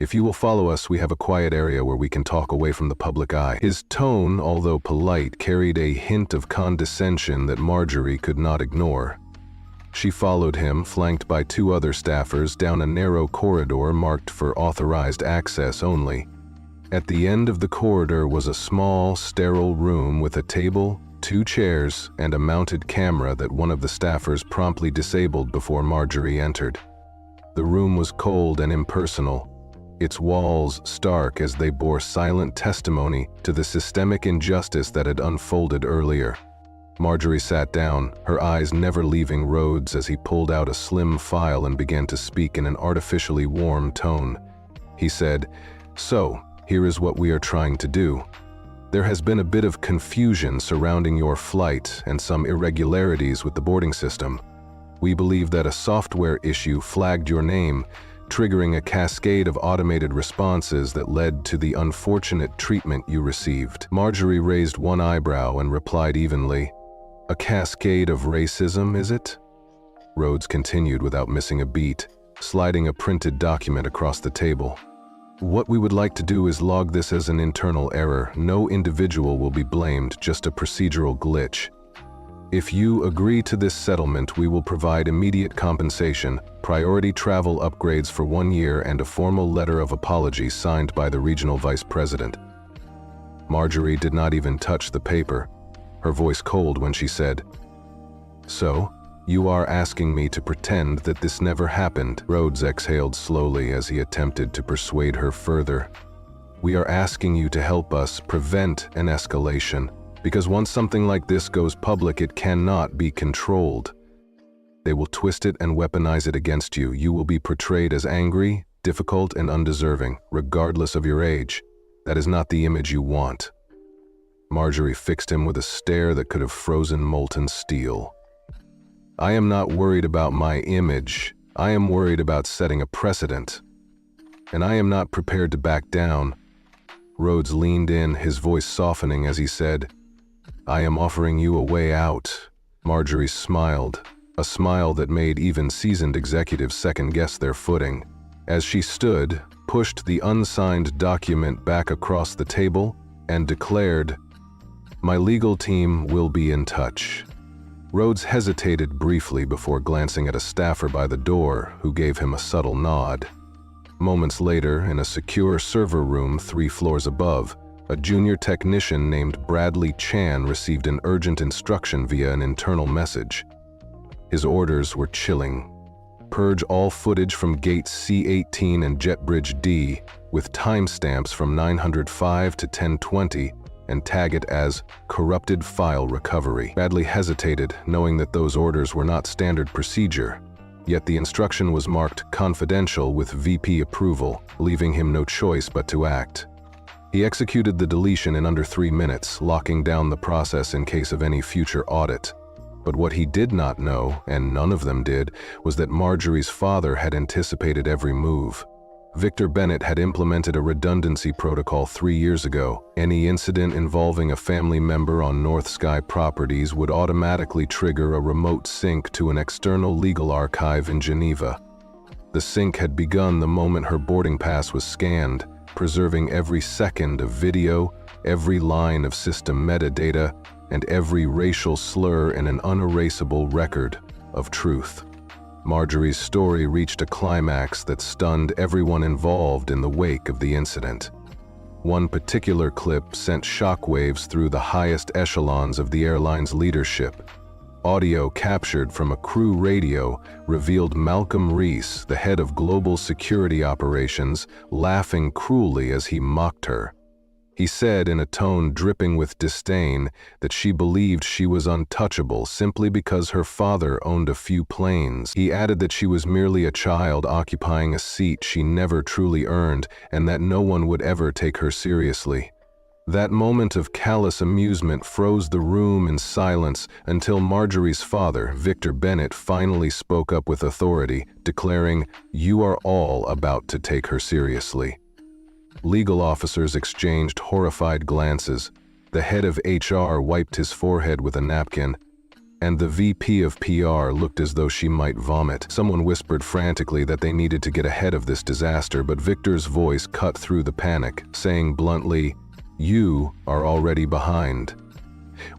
S1: If you will follow us, we have a quiet area where we can talk away from the public eye." His tone, although polite, carried a hint of condescension that Marjorie could not ignore. She followed him, flanked by 2 other staffers, down a narrow corridor marked for authorized access only. At the end of the corridor was a small, sterile room with a table, 2 chairs, and a mounted camera that one of the staffers promptly disabled before Marjorie entered. The room was cold and impersonal, its walls stark as they bore silent testimony to the systemic injustice that had unfolded earlier. Marjorie sat down, her eyes never leaving Rhodes as he pulled out a slim file and began to speak in an artificially warm tone. He said, "So, here is what we are trying to do. There has been a bit of confusion surrounding your flight and some irregularities with the boarding system. We believe that a software issue flagged your name, triggering a cascade of automated responses that led to the unfortunate treatment you received." Marjorie raised one eyebrow and replied evenly, "A cascade of racism, is it?" Rhodes continued without missing a beat, sliding a printed document across the table. "What we would like to do is log this as an internal error. No individual will be blamed, just a procedural glitch. If you agree to this settlement, we will provide immediate compensation, priority travel upgrades for 1 year, and a formal letter of apology signed by the regional vice president." Marjorie did not even touch the paper, her voice cold when she said, "So, you are asking me to pretend that this never happened?" Rhodes exhaled slowly as he attempted to persuade her further. "We are asking you to help us prevent an escalation, because once something like this goes public, it cannot be controlled. They will twist it and weaponize it against you. You will be portrayed as angry, difficult, and undeserving, regardless of your age. That is not the image you want." Marjorie fixed him with a stare that could have frozen molten steel. "I am not worried about my image. I am worried about setting a precedent. And I am not prepared to back down." Rhodes leaned in, his voice softening as he said, "I am offering you a way out." Marjorie smiled, a smile that made even seasoned executives second-guess their footing. As she stood, pushed the unsigned document back across the table, and declared, "My legal team will be in touch." Rhodes hesitated briefly before glancing at a staffer by the door, who gave him a subtle nod. Moments later, in a secure server room 3 floors above, a junior technician named Bradley Chan received an urgent instruction via an internal message. His orders were chilling. Purge all footage from gates C-18 and Jet Bridge D, with timestamps from 905 to 1020, and tag it as corrupted file recovery. Bradley hesitated, knowing that those orders were not standard procedure. Yet the instruction was marked confidential with VP approval, leaving him no choice but to act. He executed the deletion in under 3 minutes, locking down the process in case of any future audit. But what he did not know, and none of them did, was that Marjorie's father had anticipated every move. Victor Bennett had implemented a redundancy protocol 3 years ago. Any incident involving a family member on North Sky Properties would automatically trigger a remote sync to an external legal archive in Geneva. The sync had begun the moment her boarding pass was scanned, preserving every second of video, every line of system metadata, and every racial slur in an unerasable record of truth. Marjorie's story reached a climax that stunned everyone involved in the wake of the incident. One particular clip sent shockwaves through the highest echelons of the airline's leadership. Audio captured from a crew radio revealed Malcolm Reese, the head of global security operations, laughing cruelly as he mocked her. He said in a tone dripping with disdain that she believed she was untouchable simply because her father owned a few planes. He added that she was merely a child occupying a seat she never truly earned, and that no one would ever take her seriously. That moment of callous amusement froze the room in silence until Marjorie's father, Victor Bennett, finally spoke up with authority, declaring, "You are all about to take her seriously." Legal officers exchanged horrified glances. The head of HR wiped his forehead with a napkin. and the VP of PR looked as though she might vomit. Someone whispered frantically that they needed to get ahead of this disaster, but Victor's voice cut through the panic, saying bluntly, "You are already behind."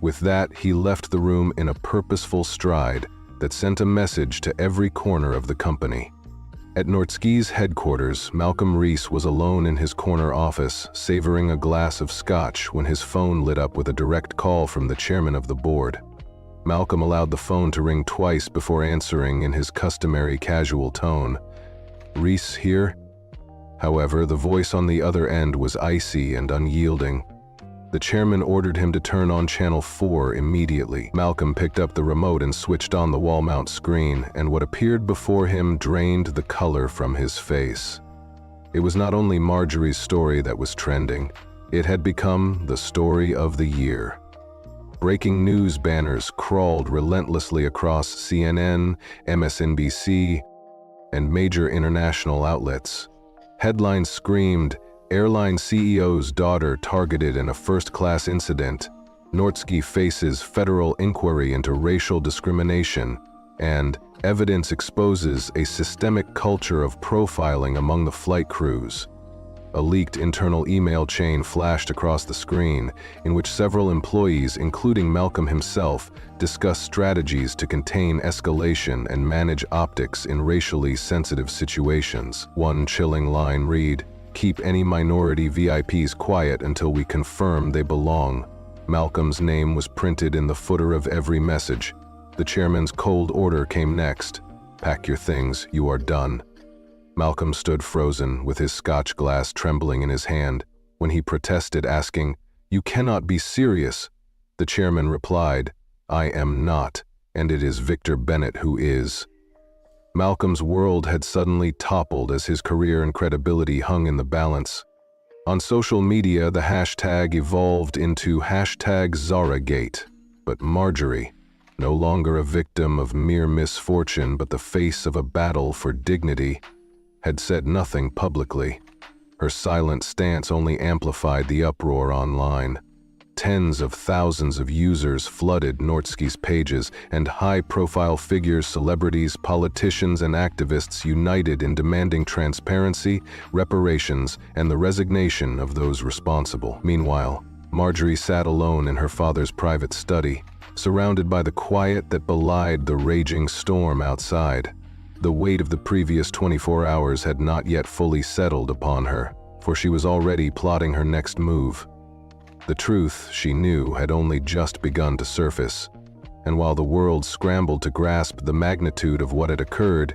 S1: With that, he left the room in a purposeful stride that sent a message to every corner of the company. At Nordsky's headquarters, Malcolm Reese was alone in his corner office, savoring a glass of scotch when his phone lit up with a direct call from the chairman of the board. Malcolm allowed the phone to ring twice before answering in his customary casual tone. "Reese here?" However, the voice on the other end was icy and unyielding. The chairman ordered him to turn on channel 4 immediately. Malcolm picked up the remote and switched on the wall mount screen, and what appeared before him drained the color from his face. It was not only Marjorie's story that was trending, it had become the story of the year. Breaking news banners crawled relentlessly across CNN, MSNBC, and major international outlets. Headlines screamed, "Airline CEO's daughter targeted in a first-class incident," "Nordsky faces federal inquiry into racial discrimination," and "Evidence exposes a systemic culture of profiling among the flight crews." A leaked internal email chain flashed across the screen, in which several employees, including Malcolm himself, discussed strategies to contain escalation and manage optics in racially sensitive situations. One chilling line read, "Keep any minority VIPs quiet until we confirm they belong." Malcolm's name was printed in the footer of every message. The chairman's cold order came next. "Pack your things, you are done." Malcolm stood frozen, with his scotch glass trembling in his hand, when he protested, asking, "You cannot be serious." The chairman replied, "I am not, and it is Victor Bennett who is." Malcolm's world had suddenly toppled as his career and credibility hung in the balance. On social media, the hashtag evolved into #ZaraGate. But Marjorie, no longer a victim of mere misfortune but the face of a battle for dignity, had said nothing publicly. Her silent stance only amplified the uproar online. Tens of thousands of users flooded Nordsky's pages, and high-profile figures, celebrities, politicians, and activists united in demanding transparency, reparations, and the resignation of those responsible. Meanwhile, Marjorie sat alone in her father's private study, surrounded by the quiet that belied the raging storm outside. The weight of the previous 24 hours had not yet fully settled upon her, for she was already plotting her next move. The truth, she knew, had only just begun to surface, and while the world scrambled to grasp the magnitude of what had occurred,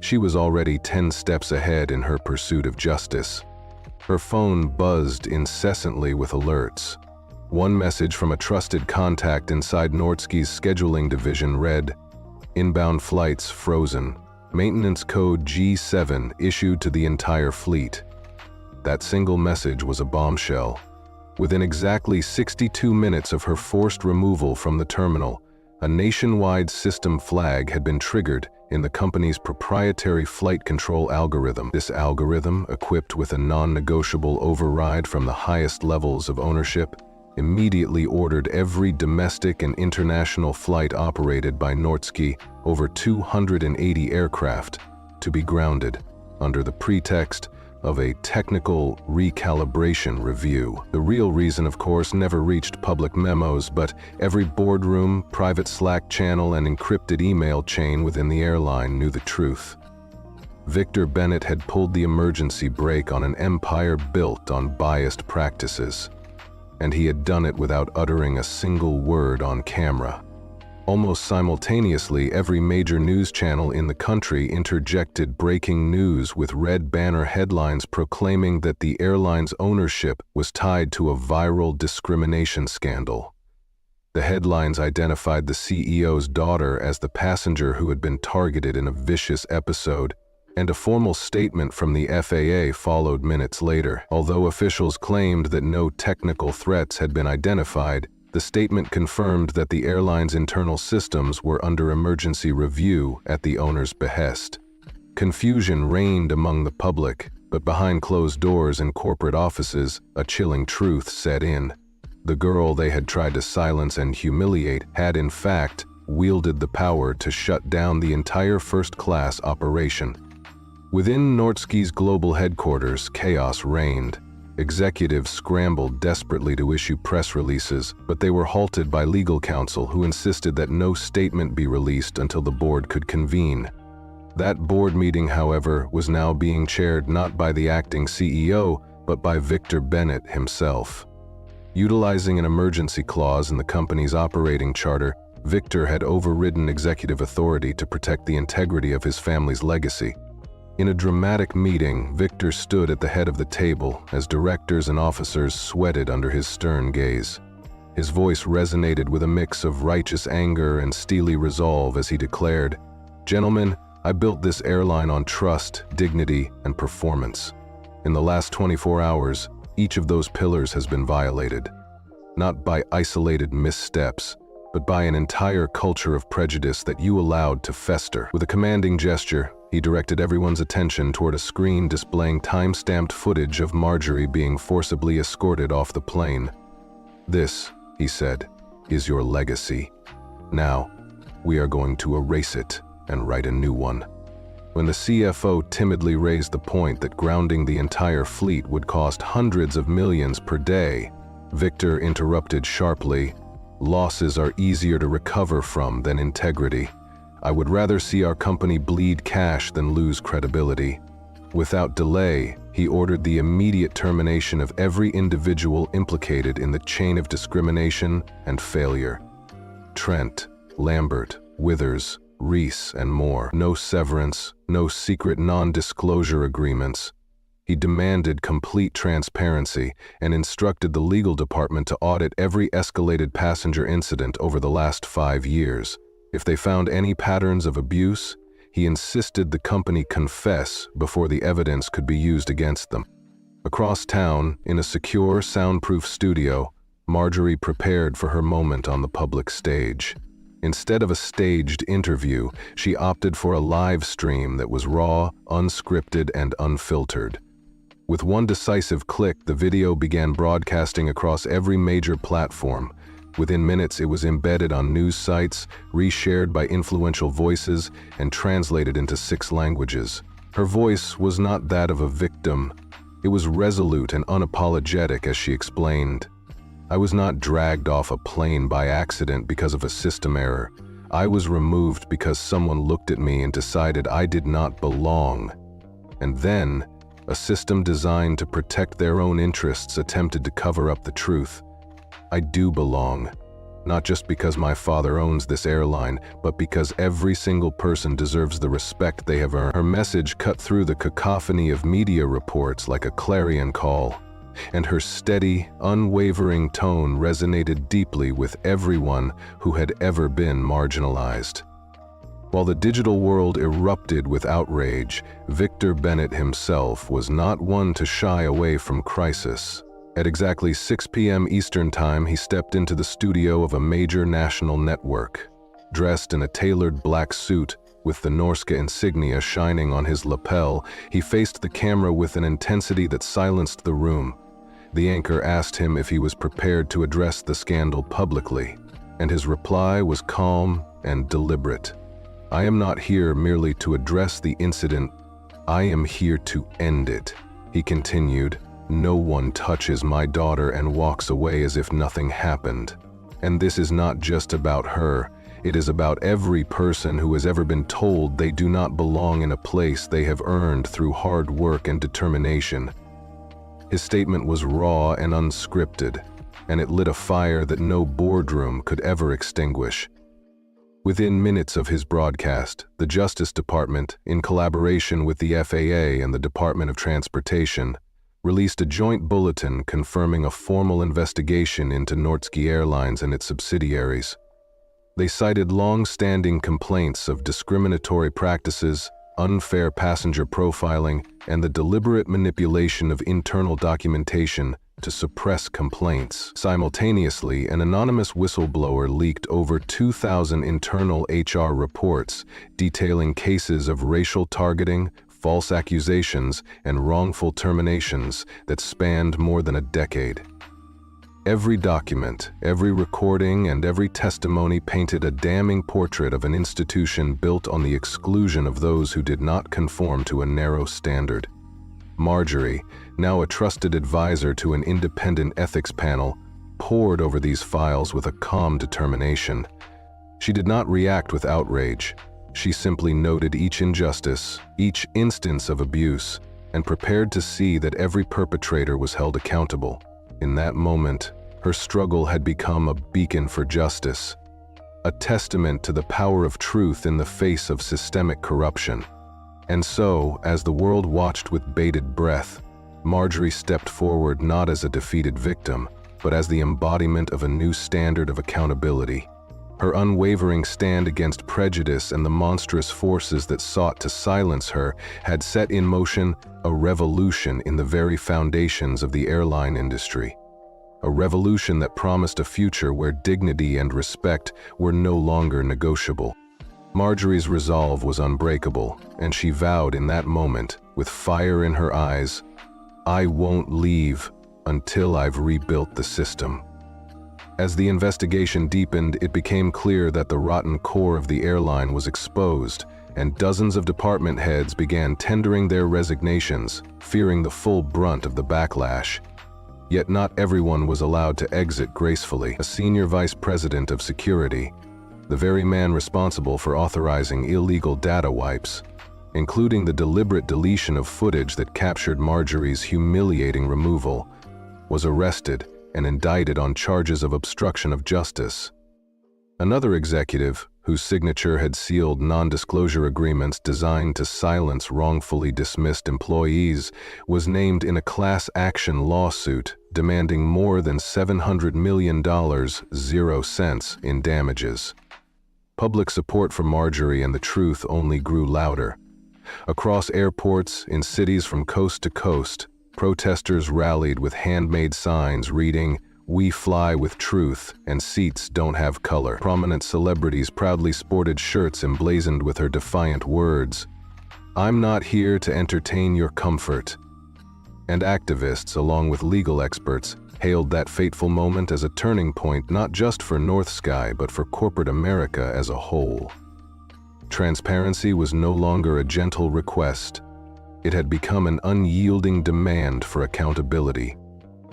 S1: she was already 10 steps ahead in her pursuit of justice. Her phone buzzed incessantly with alerts. One message from a trusted contact inside Nordsky's scheduling division read, "Inbound flights frozen. Maintenance code G7 issued to the entire fleet." That single message was a bombshell. Within exactly 62 minutes of her forced removal from the terminal, a nationwide system flag had been triggered in the company's proprietary flight control algorithm. This algorithm, equipped with a non-negotiable override from the highest levels of ownership, immediately ordered every domestic and international flight operated by Nordsky, over 280 aircraft, to be grounded, under the pretext of a technical recalibration review. The real reason, of course, never reached public memos, but every boardroom, private Slack channel, and encrypted email chain within the airline knew the truth. Victor Bennett had pulled the emergency brake on an empire built on biased practices, and he had done it without uttering a single word on camera. Almost simultaneously, every major news channel in the country interjected breaking news with red banner headlines proclaiming that the airline's ownership was tied to a viral discrimination scandal. The headlines identified the CEO's daughter as the passenger who had been targeted in a vicious episode, and a formal statement from the FAA followed minutes later. Although officials claimed that no technical threats had been identified, the statement confirmed that the airline's internal systems were under emergency review at the owner's behest. Confusion reigned among the public, but behind closed doors in corporate offices, a chilling truth set in. The girl they had tried to silence and humiliate had, in fact, wielded the power to shut down the entire first-class operation. Within Nordsky's global headquarters, chaos reigned. Executives scrambled desperately to issue press releases, but they were halted by legal counsel who insisted that no statement be released until the board could convene. That board meeting, however, was now being chaired not by the acting CEO, but by Victor Bennett himself. Utilizing an emergency clause in the company's operating charter, Victor had overridden executive authority to protect the integrity of his family's legacy. In a dramatic meeting, Victor stood at the head of the table as directors and officers sweated under his stern gaze. His voice resonated with a mix of righteous anger and steely resolve as he declared, "Gentlemen, I built this airline on trust, dignity, and performance. In the last 24 hours, each of those pillars has been violated. Not by isolated missteps, but by an entire culture of prejudice that you allowed to fester." With a commanding gesture, he directed everyone's attention toward a screen displaying time-stamped footage of Marjorie being forcibly escorted off the plane. "This," he said, "is your legacy. Now, we are going to erase it and write a new one." When the CFO timidly raised the point that grounding the entire fleet would cost hundreds of millions per day, Victor interrupted sharply, "Losses are easier to recover from than integrity. I would rather see our company bleed cash than lose credibility." Without delay, he ordered the immediate termination of every individual implicated in the chain of discrimination and failure. Trent, Lambert, Withers, Reese, and more. No severance, no secret non-disclosure agreements. He demanded complete transparency and instructed the legal department to audit every escalated passenger incident over the last 5 years. If they found any patterns of abuse, he insisted the company confess before the evidence could be used against them. Across town, in a secure, soundproof studio, Marjorie prepared for her moment on the public stage. Instead of a staged interview, she opted for a live stream that was raw, unscripted, and unfiltered. With one decisive click, the video began broadcasting across every major platform. Within minutes, it was embedded on news sites, reshared by influential voices, and translated into 6 languages. Her voice was not that of a victim. It was resolute and unapologetic as she explained, "I was not dragged off a plane by accident because of a system error. I was removed because someone looked at me and decided I did not belong. And then, a system designed to protect their own interests attempted to cover up the truth. I do belong, not just because my father owns this airline, but because every single person deserves the respect they have earned." Her message cut through the cacophony of media reports like a clarion call, and her steady, unwavering tone resonated deeply with everyone who had ever been marginalized. While the digital world erupted with outrage, Victor Bennett himself was not one to shy away from crisis. At exactly 6 p.m. Eastern Time, he stepped into the studio of a major national network. Dressed in a tailored black suit, with the Norska insignia shining on his lapel, he faced the camera with an intensity that silenced the room. The anchor asked him if he was prepared to address the scandal publicly, and his reply was calm and deliberate. "I am not here merely to address the incident. I am here to end it," he continued. "No one touches my daughter and walks away as if nothing happened. And this is not just about her. It is about every person who has ever been told they do not belong in a place they have earned through hard work and determination." His statement was raw and unscripted, and it lit a fire that no boardroom could ever extinguish. Within minutes of his broadcast, the Justice Department, in collaboration with the FAA and the Department of Transportation, released a joint bulletin confirming a formal investigation into Nordsky Airlines and its subsidiaries. They cited long-standing complaints of discriminatory practices, unfair passenger profiling, and the deliberate manipulation of internal documentation to suppress complaints. Simultaneously, an anonymous whistleblower leaked over 2,000 internal HR reports detailing cases of racial targeting, false accusations, and wrongful terminations that spanned more than a decade. Every document, every recording, and every testimony painted a damning portrait of an institution built on the exclusion of those who did not conform to a narrow standard. Marjorie, now a trusted advisor to an independent ethics panel, pored over these files with a calm determination. She did not react with outrage. She simply noted each injustice, each instance of abuse, and prepared to see that every perpetrator was held accountable. In that moment, her struggle had become a beacon for justice, a testament to the power of truth in the face of systemic corruption. And so, as the world watched with bated breath, Marjorie stepped forward not as a defeated victim, but as the embodiment of a new standard of accountability. Her unwavering stand against prejudice and the monstrous forces that sought to silence her had set in motion a revolution in the very foundations of the airline industry. A revolution that promised a future where dignity and respect were no longer negotiable. Marjorie's resolve was unbreakable, and she vowed in that moment, with fire in her eyes, "I won't leave until I've rebuilt the system." As the investigation deepened, it became clear that the rotten core of the airline was exposed, and dozens of department heads began tendering their resignations, fearing the full brunt of the backlash. Yet not everyone was allowed to exit gracefully. A senior vice president of security, the very man responsible for authorizing illegal data wipes, including the deliberate deletion of footage that captured Marjorie's humiliating removal, was arrested and indicted on charges of obstruction of justice. Another executive, whose signature had sealed non-disclosure agreements designed to silence wrongfully dismissed employees, was named in a class action lawsuit demanding more than $700 million, 0 cents, in damages. Public support for Marjorie and the truth only grew louder. Across airports, in cities from coast to coast, protesters rallied with handmade signs reading, "We fly with truth, and seats don't have color." Prominent celebrities proudly sported shirts emblazoned with her defiant words, "I'm not here to entertain your comfort." And activists, along with legal experts, hailed that fateful moment as a turning point not just for North Sky but for corporate America as a whole. Transparency was no longer a gentle request. It had become an unyielding demand for accountability.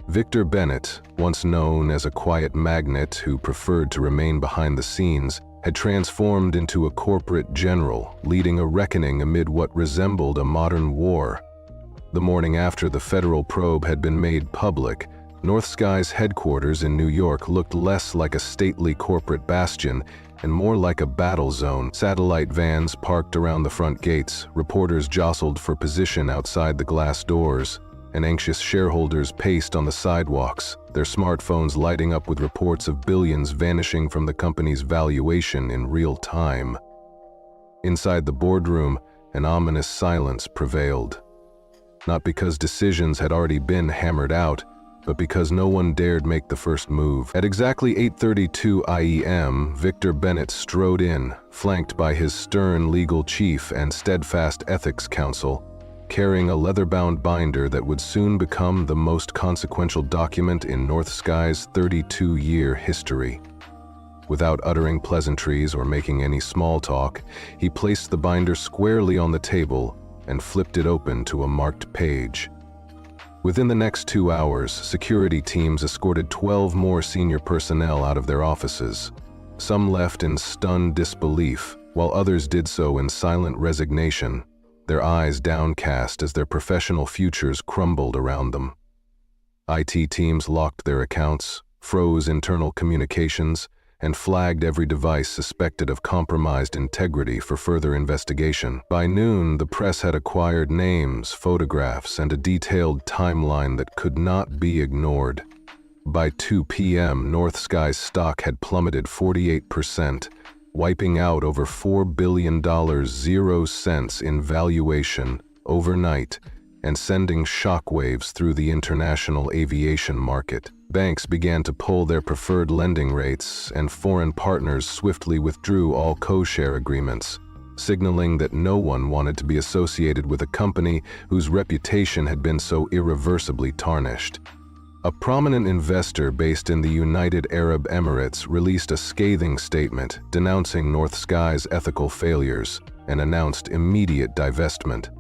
S1: Victor Bennett, once known as a quiet magnate who preferred to remain behind the scenes, had transformed into a corporate general, leading a reckoning amid what resembled a modern war. The morning after the federal probe had been made public, North Sky's headquarters in New York looked less like a stately corporate bastion and more like a battle zone. Satellite vans parked around the front gates, reporters jostled for position outside the glass doors, and anxious shareholders paced on the sidewalks, their smartphones lighting up with reports of billions vanishing from the company's valuation in real time. Inside the boardroom, an ominous silence prevailed. Not because decisions had already been hammered out, but because no one dared make the first move. At exactly 8:32 IEM, Victor Bennett strode in, flanked by his stern legal chief and steadfast ethics counsel, carrying a leather-bound binder that would soon become the most consequential document in North Sky's 32-year history. Without uttering pleasantries or making any small talk, he placed the binder squarely on the table and flipped it open to a marked page. Within the next 2 hours, security teams escorted 12 more senior personnel out of their offices. Some left in stunned disbelief, while others did so in silent resignation, their eyes downcast as their professional futures crumbled around them. IT teams locked their accounts, froze internal communications, and flagged every device suspected of compromised integrity for further investigation. By noon, the press had acquired names, photographs, and a detailed timeline that could not be ignored. By 2 p.m., North Sky's stock had plummeted 48%, wiping out over $4 billion, 0 cents, in valuation overnight, and sending shockwaves through the international aviation market. Banks began to pull their preferred lending rates, and foreign partners swiftly withdrew all co-share agreements, signaling that no one wanted to be associated with a company whose reputation had been so irreversibly tarnished. A prominent investor based in the United Arab Emirates released a scathing statement denouncing North Sky's ethical failures and announced immediate divestment.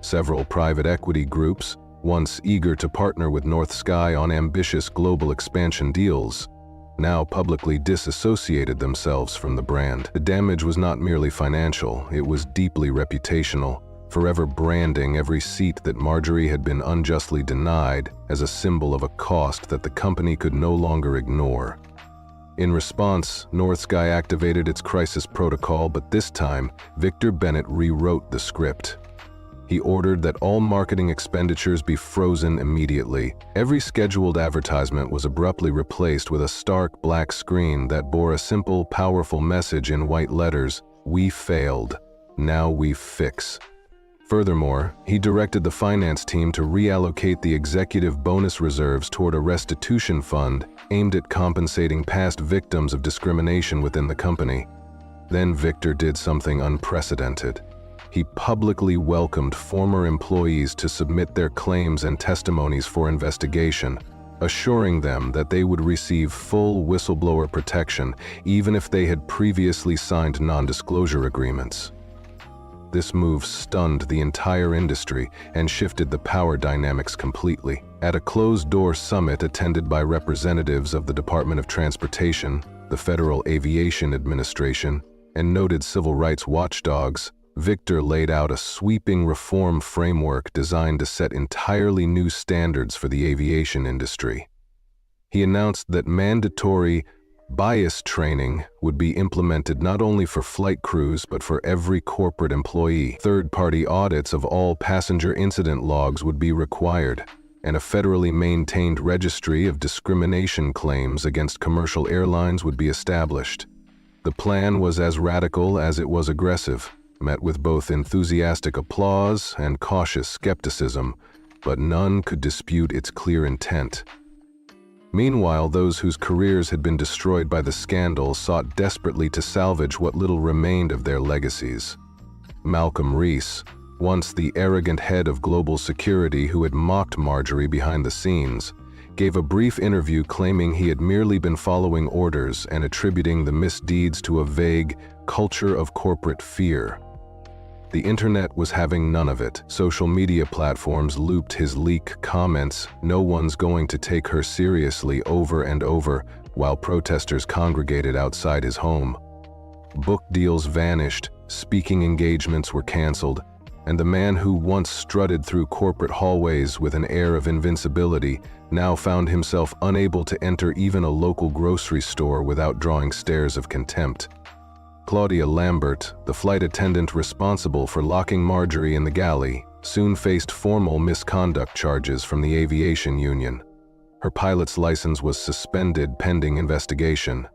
S1: Several private equity groups, once eager to partner with North Sky on ambitious global expansion deals, now publicly disassociated themselves from the brand. The damage was not merely financial, it was deeply reputational, forever branding every seat that Marjorie had been unjustly denied as a symbol of a cost that the company could no longer ignore. In response, North Sky activated its crisis protocol, but this time, Victor Bennett rewrote the script. He ordered that all marketing expenditures be frozen immediately. Every scheduled advertisement was abruptly replaced with a stark black screen that bore a simple, powerful message in white letters: "We failed. Now we fix." Furthermore, he directed the finance team to reallocate the executive bonus reserves toward a restitution fund aimed at compensating past victims of discrimination within the company. Then Victor did something unprecedented. He publicly welcomed former employees to submit their claims and testimonies for investigation, assuring them that they would receive full whistleblower protection even if they had previously signed non-disclosure agreements. This move stunned the entire industry and shifted the power dynamics completely. At a closed-door summit attended by representatives of the Department of Transportation, the Federal Aviation Administration, and noted civil rights watchdogs, Victor laid out a sweeping reform framework designed to set entirely new standards for the aviation industry. He announced that mandatory bias training would be implemented not only for flight crews but for every corporate employee. Third-party audits of all passenger incident logs would be required, and a federally maintained registry of discrimination claims against commercial airlines would be established. The plan was as radical as it was aggressive, met with both enthusiastic applause and cautious skepticism, but none could dispute its clear intent. Meanwhile, those whose careers had been destroyed by the scandal sought desperately to salvage what little remained of their legacies. Malcolm Reese, once the arrogant head of global security who had mocked Marjorie behind the scenes, gave a brief interview claiming he had merely been following orders and attributing the misdeeds to a vague culture of corporate fear. The internet was having none of it. Social media platforms looped his leak comments, "No one's going to take her seriously," over and over, while protesters congregated outside his home. Book deals vanished, speaking engagements were canceled, and the man who once strutted through corporate hallways with an air of invincibility now found himself unable to enter even a local grocery store without drawing stares of contempt. Claudia Lambert, the flight attendant responsible for locking Marjorie in the galley, soon faced formal misconduct charges from the aviation union. Her pilot's license was suspended pending investigation.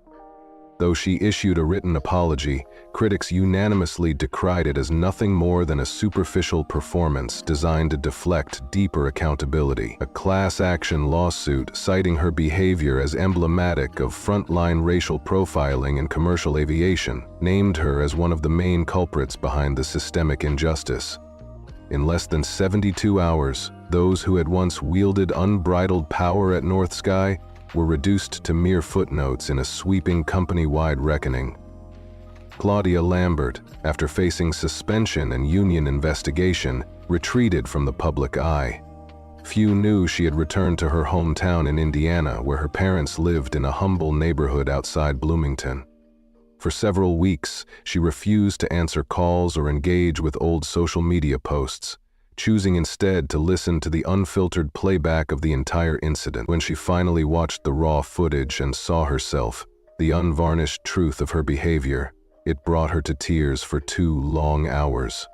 S1: Though she issued a written apology, critics unanimously decried it as nothing more than a superficial performance designed to deflect deeper accountability. A class action lawsuit citing her behavior as emblematic of frontline racial profiling in commercial aviation named her as one of the main culprits behind the systemic injustice. In less than 72 hours, those who had once wielded unbridled power at North Sky were reduced to mere footnotes in a sweeping company-wide reckoning. Claudia Lambert, after facing suspension and union investigation, retreated from the public eye. Few knew she had returned to her hometown in Indiana, where her parents lived in a humble neighborhood outside Bloomington. For several weeks, she refused to answer calls or engage with old social media posts, choosing instead to listen to the unfiltered playback of the entire incident. When she finally watched the raw footage and saw herself, the unvarnished truth of her behavior, it brought her to tears for 2 long hours.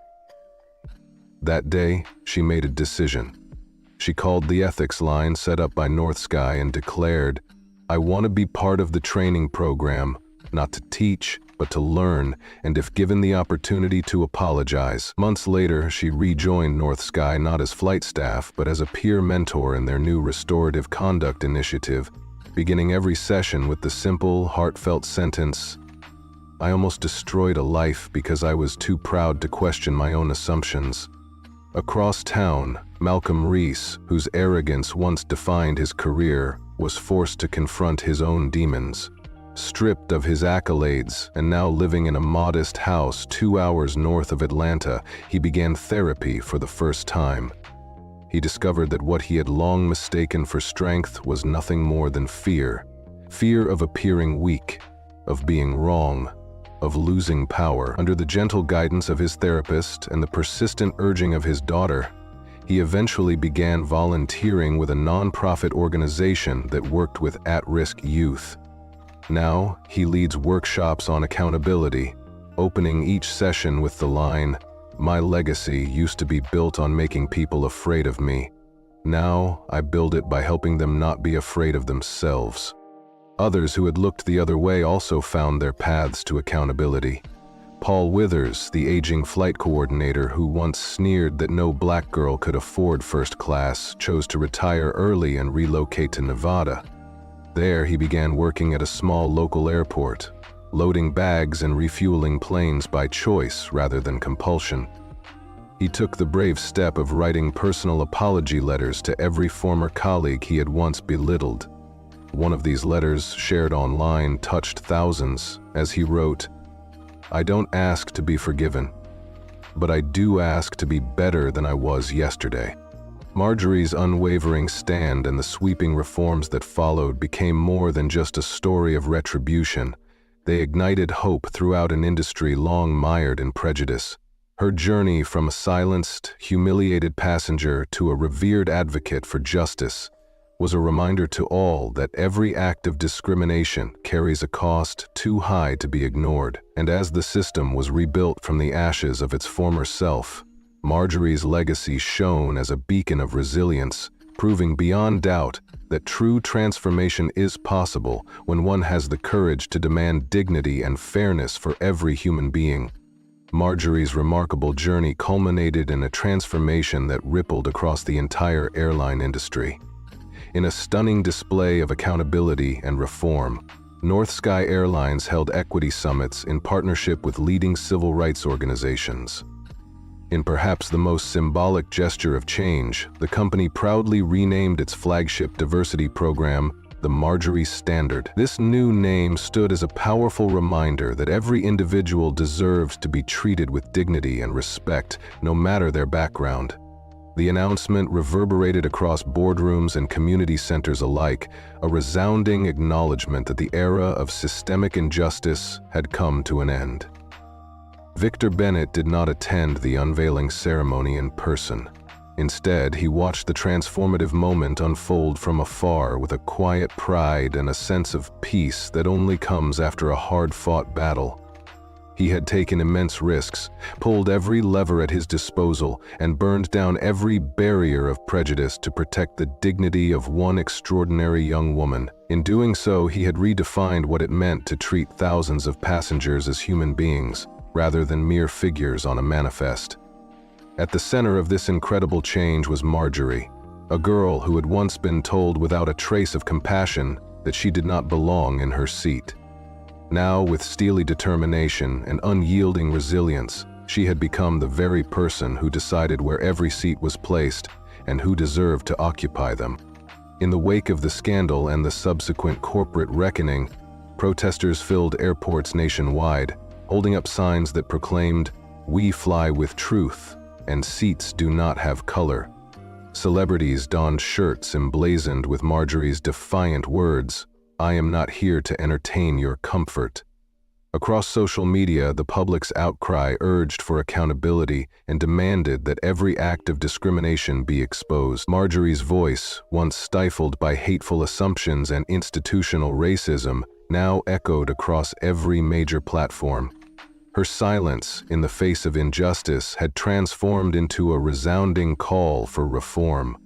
S1: That day, she made a decision. She called the ethics line set up by North Sky and declared, "I want to be part of the training program, not to teach, but to learn, and if given the opportunity to apologize." Months later, she rejoined North Sky not as flight staff, but as a peer mentor in their new restorative conduct initiative, beginning every session with the simple, heartfelt sentence, "I almost destroyed a life because I was too proud to question my own assumptions." Across town, Malcolm Reese, whose arrogance once defined his career, was forced to confront his own demons. Stripped of his accolades and now living in a modest house 2 hours north of Atlanta, he began therapy for the first time. He discovered that what he had long mistaken for strength was nothing more than fear. Fear of appearing weak, of being wrong, of losing power. Under the gentle guidance of his therapist and the persistent urging of his daughter, he eventually began volunteering with a nonprofit organization that worked with at-risk youth. Now, he leads workshops on accountability, opening each session with the line, "My legacy used to be built on making people afraid of me. Now, I build it by helping them not be afraid of themselves." Others who had looked the other way also found their paths to accountability. Paul Withers, the aging flight coordinator who once sneered that no black girl could afford first class, chose to retire early and relocate to Nevada. There, he began working at a small local airport, loading bags and refueling planes by choice rather than compulsion. He took the brave step of writing personal apology letters to every former colleague he had once belittled. One of these letters, shared online, touched thousands, as he wrote, "I don't ask to be forgiven, but I do ask to be better than I was yesterday." Marjorie's unwavering stand and the sweeping reforms that followed became more than just a story of retribution. They ignited hope throughout an industry long mired in prejudice. Her journey from a silenced, humiliated passenger to a revered advocate for justice was a reminder to all that every act of discrimination carries a cost too high to be ignored. And as the system was rebuilt from the ashes of its former self, Marjorie's legacy shone as a beacon of resilience, proving beyond doubt that true transformation is possible when one has the courage to demand dignity and fairness for every human being. Marjorie's remarkable journey culminated in a transformation that rippled across the entire airline industry. In a stunning display of accountability and reform, North Sky Airlines held equity summits in partnership with leading civil rights organizations. In perhaps the most symbolic gesture of change, the company proudly renamed its flagship diversity program the Marjorie Standard. This new name stood as a powerful reminder that every individual deserves to be treated with dignity and respect, no matter their background. The announcement reverberated across boardrooms and community centers alike, a resounding acknowledgement that the era of systemic injustice had come to an end. Victor Bennett did not attend the unveiling ceremony in person. Instead, he watched the transformative moment unfold from afar with a quiet pride and a sense of peace that only comes after a hard-fought battle. He had taken immense risks, pulled every lever at his disposal, and burned down every barrier of prejudice to protect the dignity of one extraordinary young woman. In doing so, he had redefined what it meant to treat thousands of passengers as human beings, rather than mere figures on a manifest. At the center of this incredible change was Marjorie, a girl who had once been told without a trace of compassion that she did not belong in her seat. Now, with steely determination and unyielding resilience, she had become the very person who decided where every seat was placed and who deserved to occupy them. In the wake of the scandal and the subsequent corporate reckoning, protesters filled airports nationwide, holding up signs that proclaimed, "We fly with truth," and "Seats do not have color." Celebrities donned shirts emblazoned with Marjorie's defiant words, "I am not here to entertain your comfort." Across social media, the public's outcry urged for accountability and demanded that every act of discrimination be exposed. Marjorie's voice, once stifled by hateful assumptions and institutional racism, now echoed across every major platform. Her silence in the face of injustice had transformed into a resounding call for reform,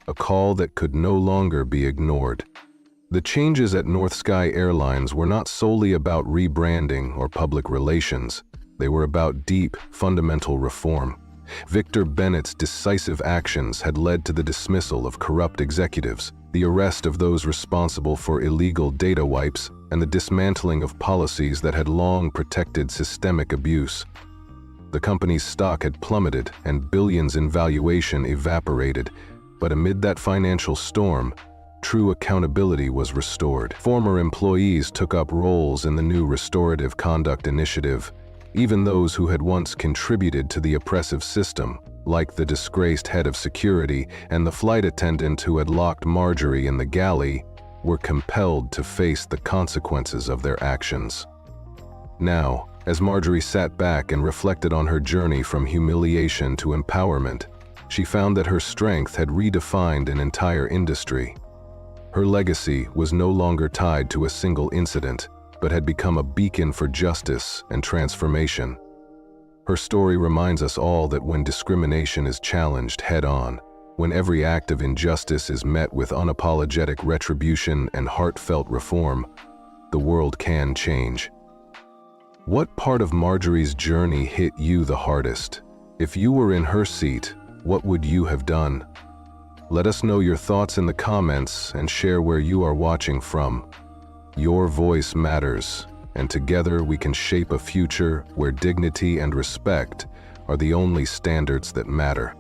S1: a call that could no longer be ignored. The changes at North Sky Airlines were not solely about rebranding or public relations. They were about deep, fundamental reform. Victor Bennett's decisive actions had led to the dismissal of corrupt executives, the arrest of those responsible for illegal data wipes, and the dismantling of policies that had long protected systemic abuse. The company's stock had plummeted and billions in valuation evaporated, but amid that financial storm, true accountability was restored. Former employees took up roles in the new Restorative Conduct Initiative, even those who had once contributed to the oppressive system, like the disgraced head of security and the flight attendant who had locked Marjorie in the galley, were compelled to face the consequences of their actions. Now, as Marjorie sat back and reflected on her journey from humiliation to empowerment, she found that her strength had redefined an entire industry. Her legacy was no longer tied to a single incident, but had become a beacon for justice and transformation. Her story reminds us all that when discrimination is challenged head-on, when every act of injustice is met with unapologetic retribution and heartfelt reform, the world can change. What part of Marjorie's journey hit you the hardest? If you were in her seat, what would you have done? Let us know your thoughts in the comments and share where you are watching from. Your voice matters, and together we can shape a future where dignity and respect are the only standards that matter.